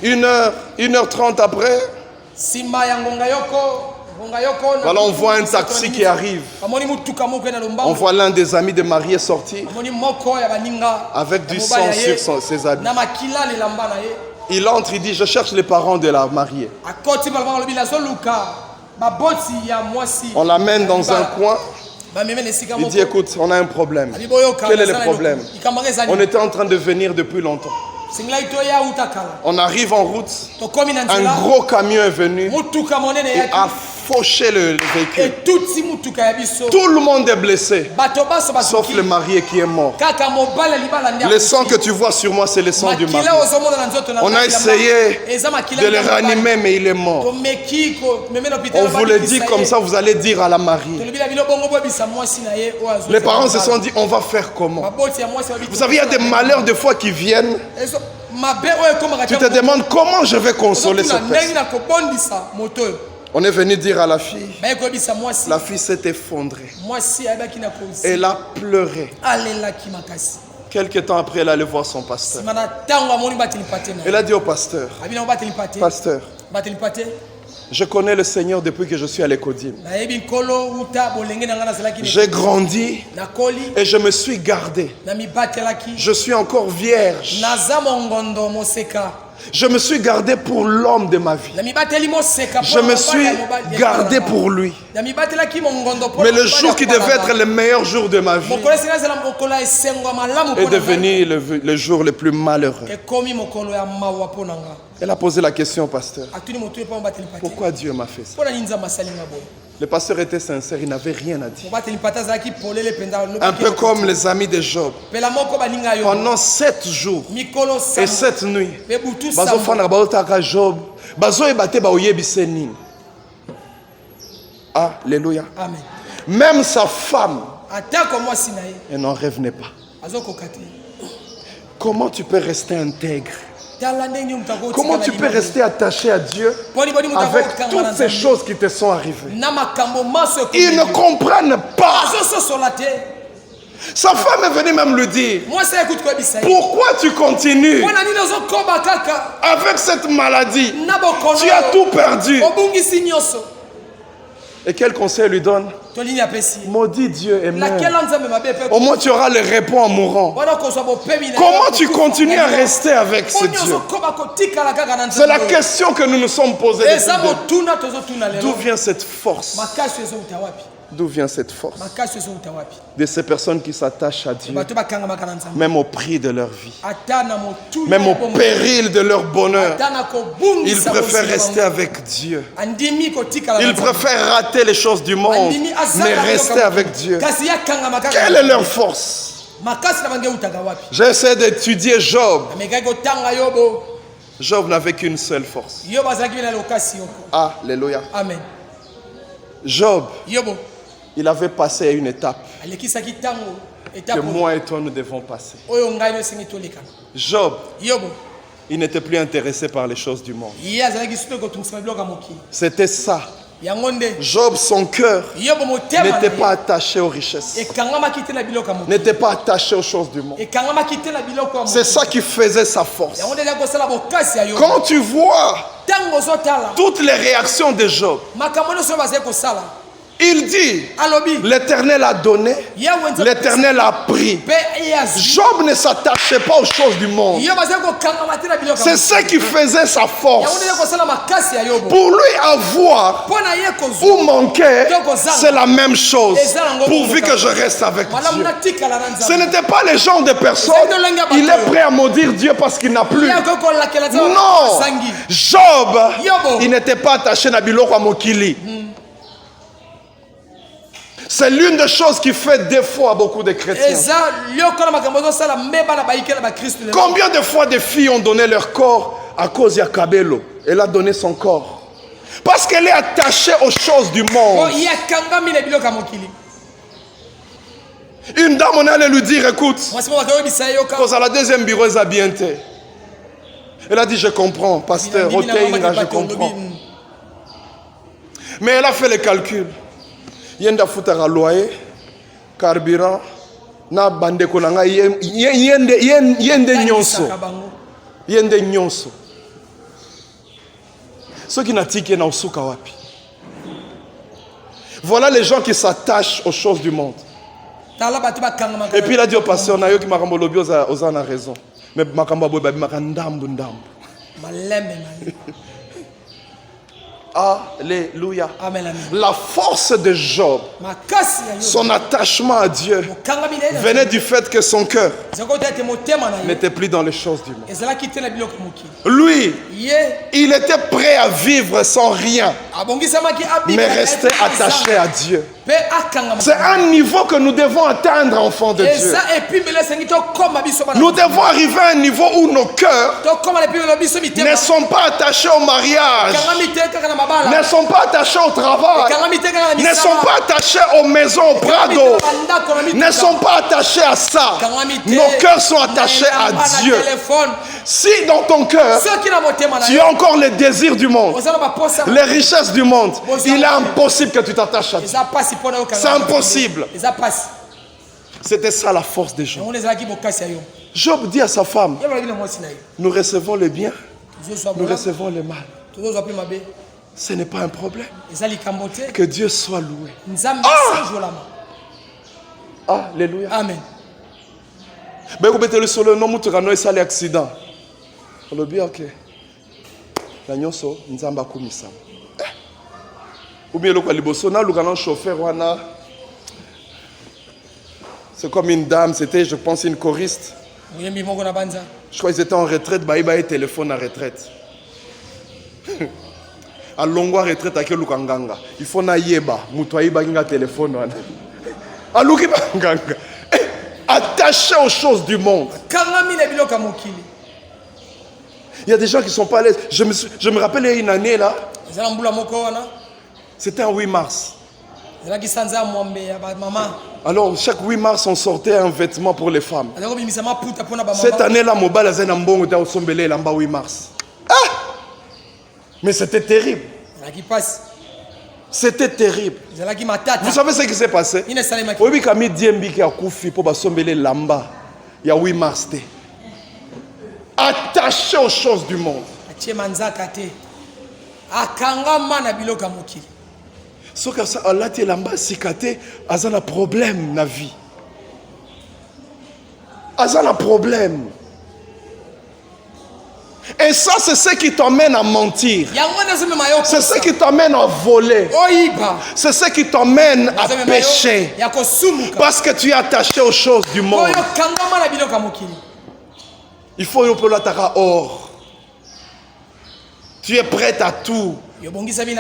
1h30 après, voilà, on voit un taxi qui arrive. On voit l'un des amis de mariés sortir avec du sang sur ses habits. Il entre, il dit, je cherche les parents de la mariée. On l'amène dans un coin. Il dit, écoute, on a un problème. Quel est le problème? On était en train de venir depuis longtemps. On arrive en route. Un gros camion est venu et a fauché le véhicule. Tout le monde est blessé, sauf le marié qui est mort. Le sang que tu vois sur moi, c'est le sang du marié. On a essayé de le ranimer, mais il est mort. On vous le dit comme ça, vous allez dire à la mariée. Les parents se sont dit, on va faire comment? Vous savez, il y a des malheurs de fois qui viennent. Tu te demandes comment je vais consoler cette personne. On est venu dire à la fille s'est effondrée. Elle a pleuré. Quelque temps après, elle allait voir son pasteur. Elle a dit au pasteur, pasteur, je connais le Seigneur depuis que je suis à l'Écodime. J'ai grandi et je me suis gardé. Je suis encore vierge. Je me suis gardé pour l'homme de ma vie. Je me suis gardé pour lui. Mais le jour qui devait être le meilleur jour de ma vie est devenu le jour le plus malheureux. Elle a posé la question au pasteur. Pourquoi Dieu m'a fait ça? Le pasteur était sincère, il n'avait rien à dire. Un peu comme les amis de Job. Pendant 7 jours et 7 nuits, Alléluia. Même sa femme, elle n'en revenait pas. Comment tu peux rester intègre? Comment tu peux rester attaché à Dieu avec toutes ces choses qui te sont arrivées? Ils ne comprennent pas. Sa femme est venue même lui dire, pourquoi tu continues avec cette maladie? Tu as tout perdu. Et quel conseil lui donne? Maudit Dieu et meurs. Au moins tu auras le repos en mourant. Comment tu continues à rester avec ce Dieu? C'est la question que nous nous sommes posées. D'où vient cette force? D'où vient cette force de ces personnes qui s'attachent à Dieu, même au prix de leur vie, même au péril de leur bonheur? Ils préfèrent rester avec Dieu. Ils préfèrent rater les choses du monde, mais rester avec Dieu. Quelle est leur force? J'ai essayé d'étudier Job. Job n'avait qu'une seule force. Alléluia. Amen. Job, il avait passé une étape que moi et toi nous devons passer. Job, il n'était plus intéressé par les choses du monde. C'était ça. Job, son cœur n'était pas attaché aux richesses, n'était pas attaché aux choses du monde. C'est ça qui faisait sa force. Quand tu vois toutes les réactions de Job, il dit, l'Éternel a donné, l'Éternel a pris. Job ne s'attachait pas aux choses du monde. C'est ce qui faisait sa force. Pour lui, avoir ou manquer, c'est la même chose. Pourvu que je reste avec Dieu. Ce n'était pas le genre de personne, il est prêt à maudire Dieu parce qu'il n'a plus. Non. Job, il n'était pas attaché à biloko mokili. C'est l'une des choses qui fait défaut à beaucoup de chrétiens. Combien de fois des filles ont donné leur corps à cause de Kabelo? Elle a donné son corps parce qu'elle est attachée aux choses du monde. Une dame, on allait lui dire, écoute, à la deuxième bureau, elle a bien été. Elle a dit, je comprends, pasteur, je comprends. Mais elle a fait les calculs. Yenda futara loyer, carburant, na bande kolanga yende nyonso. Yende nyonso. Ceux qui n'attiquent na usuka wapi. Voilà les gens qui s'attachent aux choses du monde. Et puis il a dit au pasteur, na yo ki makambo lobi oza na raison. Mais makambo boy babi makandambu ndambu. Alléluia. Amen, amen. La force de Job, son attachement à Dieu, venait du fait que son cœur n'était plus dans les choses du monde. Lui, il était prêt à vivre sans rien, mais rester attaché à Dieu. C'est un niveau que nous devons atteindre, enfants de Dieu. Nous devons arriver à un niveau où nos cœurs ne sont pas attachés au mariage, ne sont pas attachés au travail, ne sont pas attachés aux maisons, au Prado, ne sont pas attachés à ça. Nos cœurs sont attachés à Dieu. Si dans ton cœur, tu as encore les désirs du monde, les richesses du monde, il est impossible que tu t'attaches à Dieu. C'est impossible. C'était ça la force des gens. Job dit à sa femme, nous recevons le bien, nous recevons le mal. Ce n'est pas un problème. Que Dieu soit loué. Alléluia. Amen. Mais vous mettez le sol, non, vous avez un accident. Le bien, ok. La nyonso, nzamba kumisa. Ou bien le liboso, na le chauffeur, wana. C'est comme une dame, c'était, je pense, une choriste. Je crois qu'ils étaient en retraite, bah ils avaient téléphone en retraite. À longue retraite, à Lukanganga. Il faut na yeba, mutoyi baginga téléphone wana. À Lukanganga. Attaché aux choses du monde. Il y a des gens qui ne sont pas à l'aise. Je me rappelle une année là. C'était en 8 mars. Alors, chaque 8 mars, on sortait un vêtement pour les femmes. Cette année-là, Mobile a un bon au Sombele, là, 8 mars. Ah! Mais c'était terrible. C'était terrible. Vous savez ce qui s'est passé? Oui, quand il dit qu'il y a Koufi pour Sombele Lamba, il y a 8 mars. Attaché aux choses du monde. Ce que ça Allah te lamba sikate azana problème na vie. Azana problème. Et ça c'est ce qui t'emmène à mentir. C'est ce qui t'emmène à voler. C'est ce qui t'emmène à pécher. Parce que tu es attaché aux choses du monde. Il faut y or. Tu es prêt à tout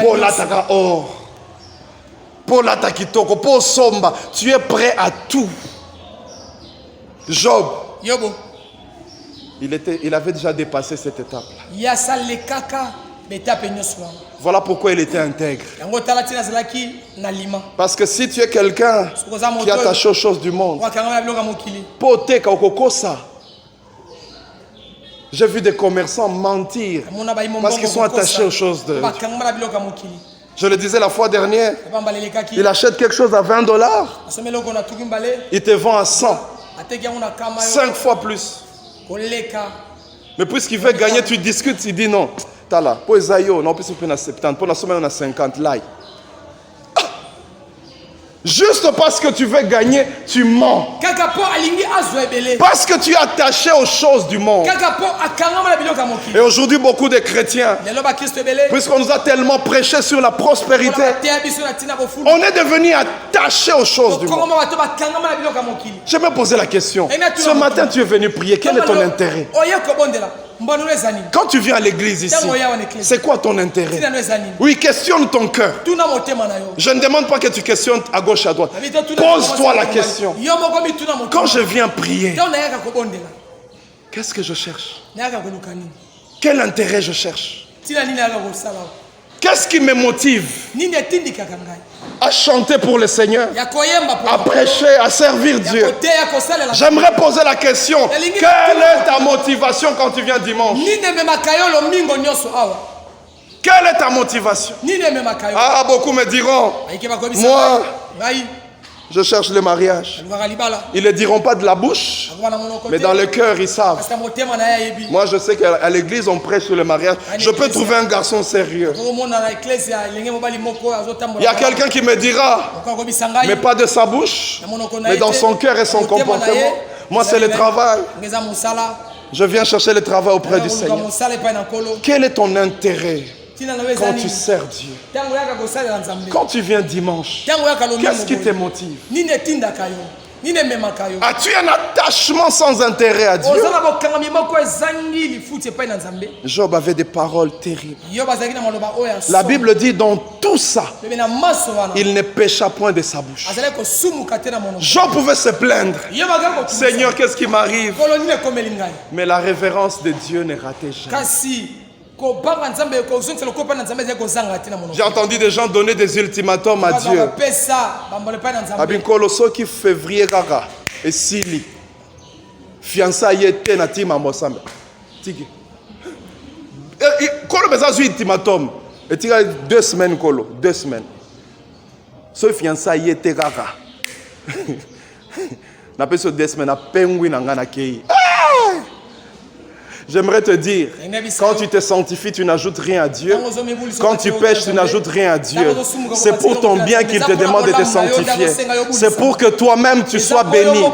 pour l'attara or. Pour l'atakitoko, pour somba, tu es prêt à tout. Job, il avait déjà dépassé cette étape-là. Voilà pourquoi il était intègre. Parce que si tu es quelqu'un qui est attaché aux choses du monde, j'ai vu des commerçants mentir parce qu'ils sont attachés aux choses de Dieu. Je le disais la fois dernière, il achète quelque chose à $20, il te vend à 100, 5 fois plus. Mais puisqu'il veut gagner, tu discutes, il dit non. T'as là, pour Esaïo, non, plus on a 70, pour la semaine on a 50, là. Juste parce que tu veux gagner, tu mens. Parce que tu es attaché aux choses du monde. Et aujourd'hui, beaucoup de chrétiens, puisqu'on nous a tellement prêché sur la prospérité, on est devenu attaché aux choses du monde. Je me posais la question. Ce matin, tu es venu prier. Quel est ton intérêt? Quand tu viens à l'église ici, c'est quoi ton intérêt? Oui, questionne ton cœur. Je ne demande pas que tu questionnes à gauche, à droite. Pose-toi la question. Quand je viens prier, qu'est-ce que je cherche? Quel intérêt je cherche? Qu'est-ce qui me motive à chanter pour le Seigneur, à prêcher, à servir Dieu? J'aimerais poser la question, quelle est ta motivation quand tu viens dimanche? Quelle est ta motivation? Ah, beaucoup me diront, moi, je cherche le mariage. Ils ne le diront pas de la bouche, mais dans le cœur, ils savent. Moi, je sais qu'à l'église, on prêche sur le mariage. Je peux trouver un garçon sérieux. Il y a quelqu'un qui me dira, mais pas de sa bouche, mais dans son cœur et son comportement. Moi, c'est le travail. Je viens chercher le travail auprès du Seigneur. Quel est ton intérêt quand tu sers Dieu? Quand tu viens dimanche, qu'est-ce qui te motive? As-tu un attachement sans intérêt à Dieu? Job avait des paroles terribles. La Bible dit dans tout ça, il ne pécha point de sa bouche. Job pouvait se plaindre. Seigneur, qu'est-ce qui m'arrive? Mais la révérence de Dieu ne ratait jamais. J'ai entendu des gens donner des ultimatums à Dieu. Abinkolo soki février kaka esili. Fiançailles était na tima mosambe. Tiki. Kolo beza zu ultimatum. Et tira 2 semaines kolo, 2 semaines. So fiançailles était kaka. Na peso 2 semaines na pengui na ngana kei. J'aimerais te dire, quand tu te sanctifies, tu n'ajoutes rien à Dieu. Quand tu pêches, tu n'ajoutes rien à Dieu. C'est pour ton bien qu'il te demande de te sanctifier. C'est pour que toi-même tu sois béni.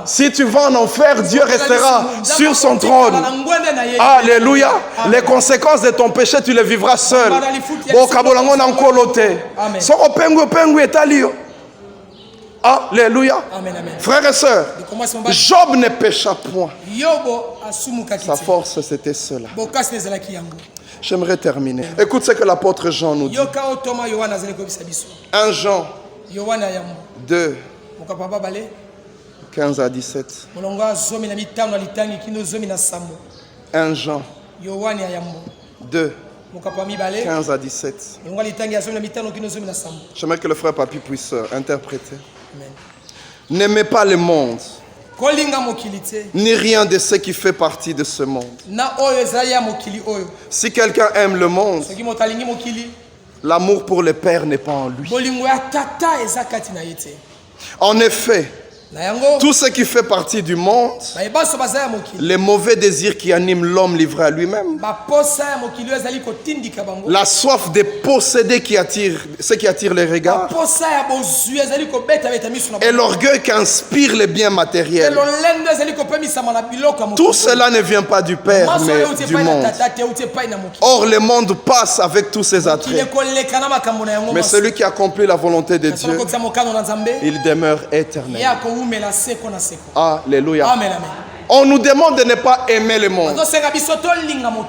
Si tu vas en enfer, Dieu restera sur son trône. Alléluia. Les conséquences de ton péché, tu les vivras seul. Alléluia. Frères et sœurs, Job ne pécha point. Sa force, c'était cela. J'aimerais terminer. Écoute ce que l'apôtre Jean nous dit. 1 Jean 2, 15 à 17. 1 Jean 2, 15 à 17. J'aimerais que le frère Papi puisse interpréter. N'aimez pas le monde, ni rien de ce qui fait partie de ce monde. Si quelqu'un aime le monde, l'amour pour le Père n'est pas en lui. En effet, tout ce qui fait partie du monde, les mauvais désirs qui animent l'homme livré à lui-même, la soif de posséder ce qui attire les regards, et l'orgueil qui inspire les biens matériels, tout cela ne vient pas du Père mais du monde. Or le monde passe avec tous ses attraits, mais celui qui accomplit la volonté de Dieu, il demeure éternel. Alléluia. Amen, amen. On nous demande de ne pas aimer le monde.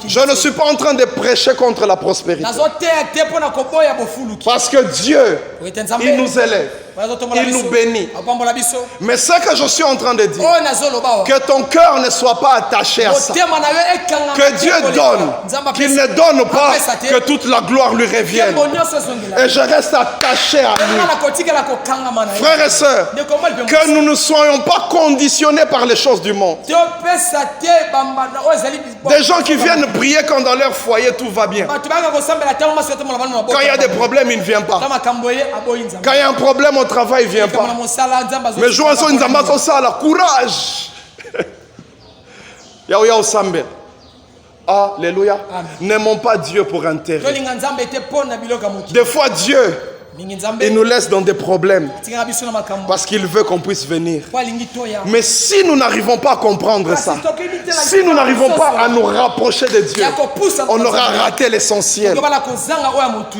Je ne suis pas en train de prêcher contre la prospérité. Parce que Dieu, il nous élève. Il nous bénit. Mais ce que je suis en train de dire, que ton cœur ne soit pas attaché à ça. Que Dieu donne, qu'il ne donne pas que toute la gloire lui revienne. Et je reste attaché à lui. Frères et sœurs, que nous ne soyons pas conditionnés par les choses du monde. Des gens qui viennent prier quand dans leur foyer tout va bien. Quand il y a des problèmes, il ne vient pas. Quand il y a un problème au travail, il ne vient pas. Mais jouons sur une zamba ça, courage. Yahweh Sambe. Alléluia. N'aimons pas Dieu pour intérêt. Des fois, Dieu, il nous laisse dans des problèmes parce qu'il veut qu'on puisse venir. Mais si nous n'arrivons pas à comprendre ça, si nous n'arrivons pas à nous rapprocher de Dieu, on aura raté l'essentiel.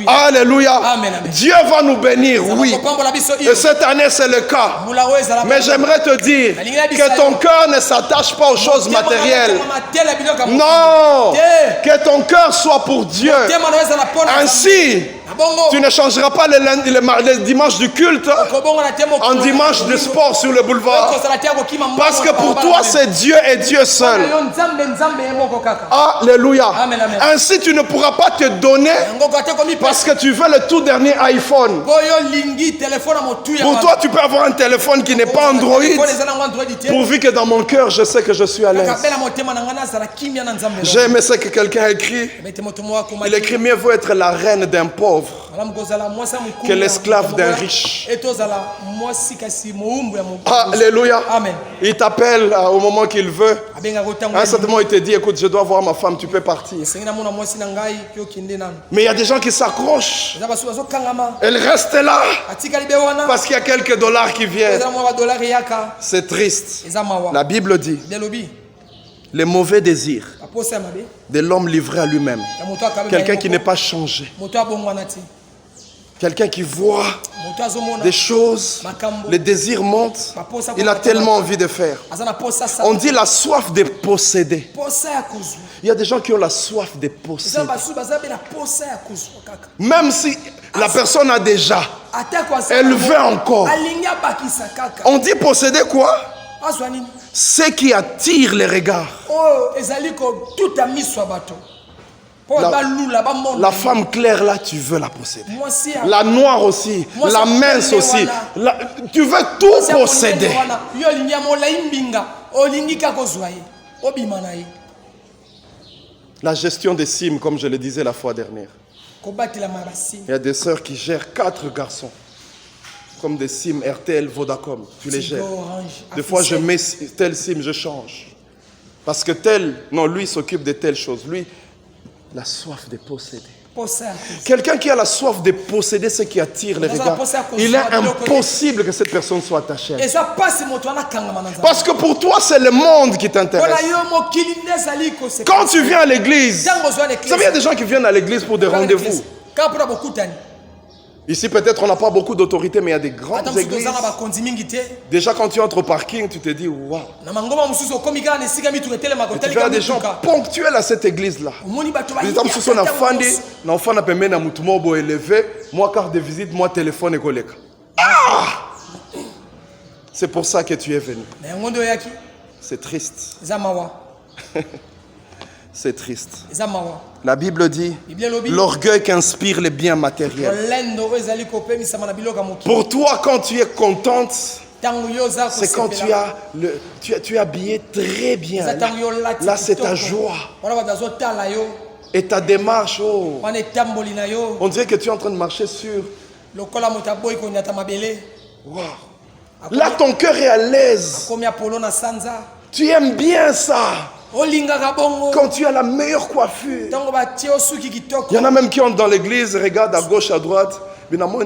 Alléluia. Dieu va nous bénir, oui. Et cette année, c'est le cas. Mais j'aimerais te dire que ton cœur ne s'attache pas aux choses matérielles. Non. Que ton cœur soit pour Dieu. Ainsi, tu ne changeras pas le dimanche du culte en dimanche de sport sur le boulevard. Parce que pour toi, c'est Dieu et Dieu seul. Alléluia. Ainsi, tu ne pourras pas te donner parce que tu veux le tout dernier iPhone. Pour toi, tu peux avoir un téléphone qui n'est pas Android. Pourvu que dans mon cœur, je sais que je suis à l'aise. J'ai aimé ce que quelqu'un a écrit. Il écrit: mieux vaut être la reine d'un pauvre que l'esclave d'un riche. Alléluia. Il t'appelle au moment qu'il veut. À un certain moment, il te dit: écoute, je dois voir ma femme, tu peux partir. Mais il y a des gens qui s'accrochent. Elle reste là parce qu'il y a quelques dollars qui viennent. C'est triste. La Bible dit: les mauvais désirs de l'homme livré à lui-même. Quelqu'un qui n'est pas changé. Quelqu'un qui voit des choses, les désirs montent, il a tellement envie de faire. On dit la soif de posséder. Il y a des gens qui ont la soif de posséder. Même si la personne a déjà, elle veut encore. On dit posséder quoi? Ce qui attire les regards. La femme claire là, tu veux la posséder. La noire aussi, la mince aussi. Tu veux tout posséder. La gestion des cimes, comme je le disais la fois dernière. Il y a des sœurs qui gèrent 4 garçons. Comme des cimes RTL, Vodacom. Tu les gères. Des fois, je mets telle cime, je change. Parce que tel, non, lui s'occupe de telle chose. Lui, la soif de posséder. Quelqu'un qui a la soif de posséder ce qui attire les regards, il est impossible que cette personne soit attachée à lui. Parce que pour toi, c'est le monde qui t'intéresse. Quand tu viens à l'église, vous savez, il y a des gens qui viennent à l'église pour des rendez-vous. Ici, peut-être, on n'a pas beaucoup d'autorité, mais il y a des grandes églises. Déjà, quand tu entres au parking, tu te dis, waouh. Tu verras des gens ponctuels à cette église-là. Moi, carte de visite, moi, téléphone et collègue. C'est pour ça que tu es venu. C'est triste. C'est triste. La Bible dit, l'orgueil qui inspire les biens matériels. Pour toi, quand tu es contente, c'est quand tu es habillé très bien. Là, c'est ta joie. Et ta démarche, oh. On dirait que tu es en train de marcher sur... Wow. Là, ton cœur est à l'aise. Tu aimes bien ça. Quand tu as la meilleure coiffure. Il y en a même qui entrent dans l'église, regardent à gauche, à droite. Mais on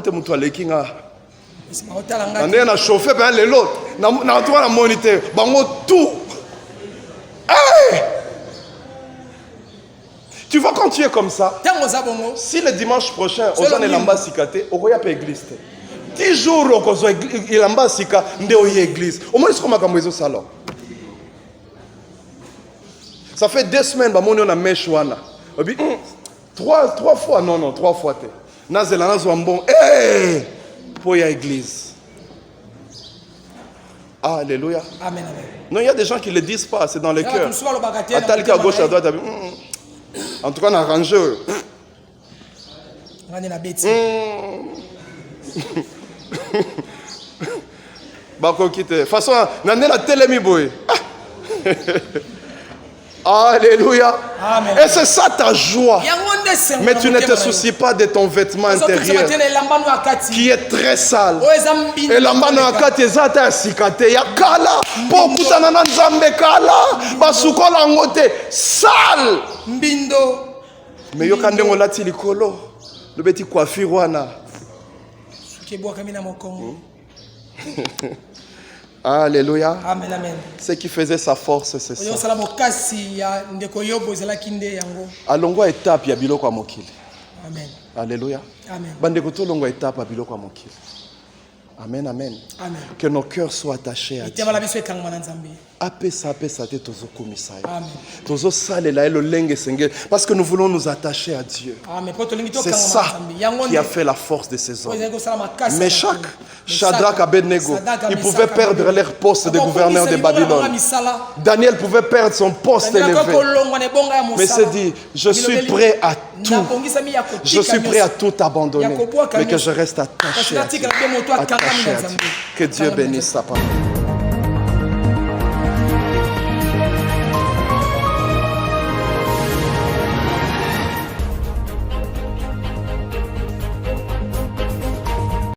a chauffé, les l'autre. On a monité. Tout. Tu vois, quand tu es comme ça, si le dimanche prochain, on a l'amba sikate, on va à l'église. 10 jours, on a l'amba sikate, on a l'église. Au moins, c'est comme salon. Ça fait 2 semaines, on a mèche-wana. 3 fois, non, 3 fois. Nazela, bon, hey, pour l'église. Alléluia. Amen. Non, il y a des gens qui ne le disent pas, c'est dans le cœur. À gauche, à droite. En tout cas, on a rangé. De toute façon, on a la télé. Alléluia. Amen. Et c'est ça ta joie. Mais tu ne te soucies pas de ton vêtement intérieur qui est très sale. Et la mano akati ezata sikate ya kala beaucoup tanana nzambe kala basukola ngote sale mbindo. Mais yo kande ngolati likolo le beti coiffure wana. Alléluia. Amen, amen. Ce qui faisait sa force, c'est ça. Alongwa étape ya biloko ya mokili. Amen. Alléluia. Amen. Bandeko to longwa étape ya biloko ya mokili. Amen, amen. Amen. Que nos cœurs soient attachés à Dieu. Apesa te tozo komisayo. Tozo salela elo lenge sengel parce que nous voulons nous attacher à Dieu. C'est ça qui a fait la force de ces hommes. Mais Shadrach, Abednego, ils pouvaient perdre leur poste de gouverneur de Babylone. Daniel pouvait perdre son poste élevé. Mais c'est dit, je suis prêt à tout. Je suis prêt à tout abandonner. Mais que je reste attaché à Dieu. Que Dieu bénisse sa parole.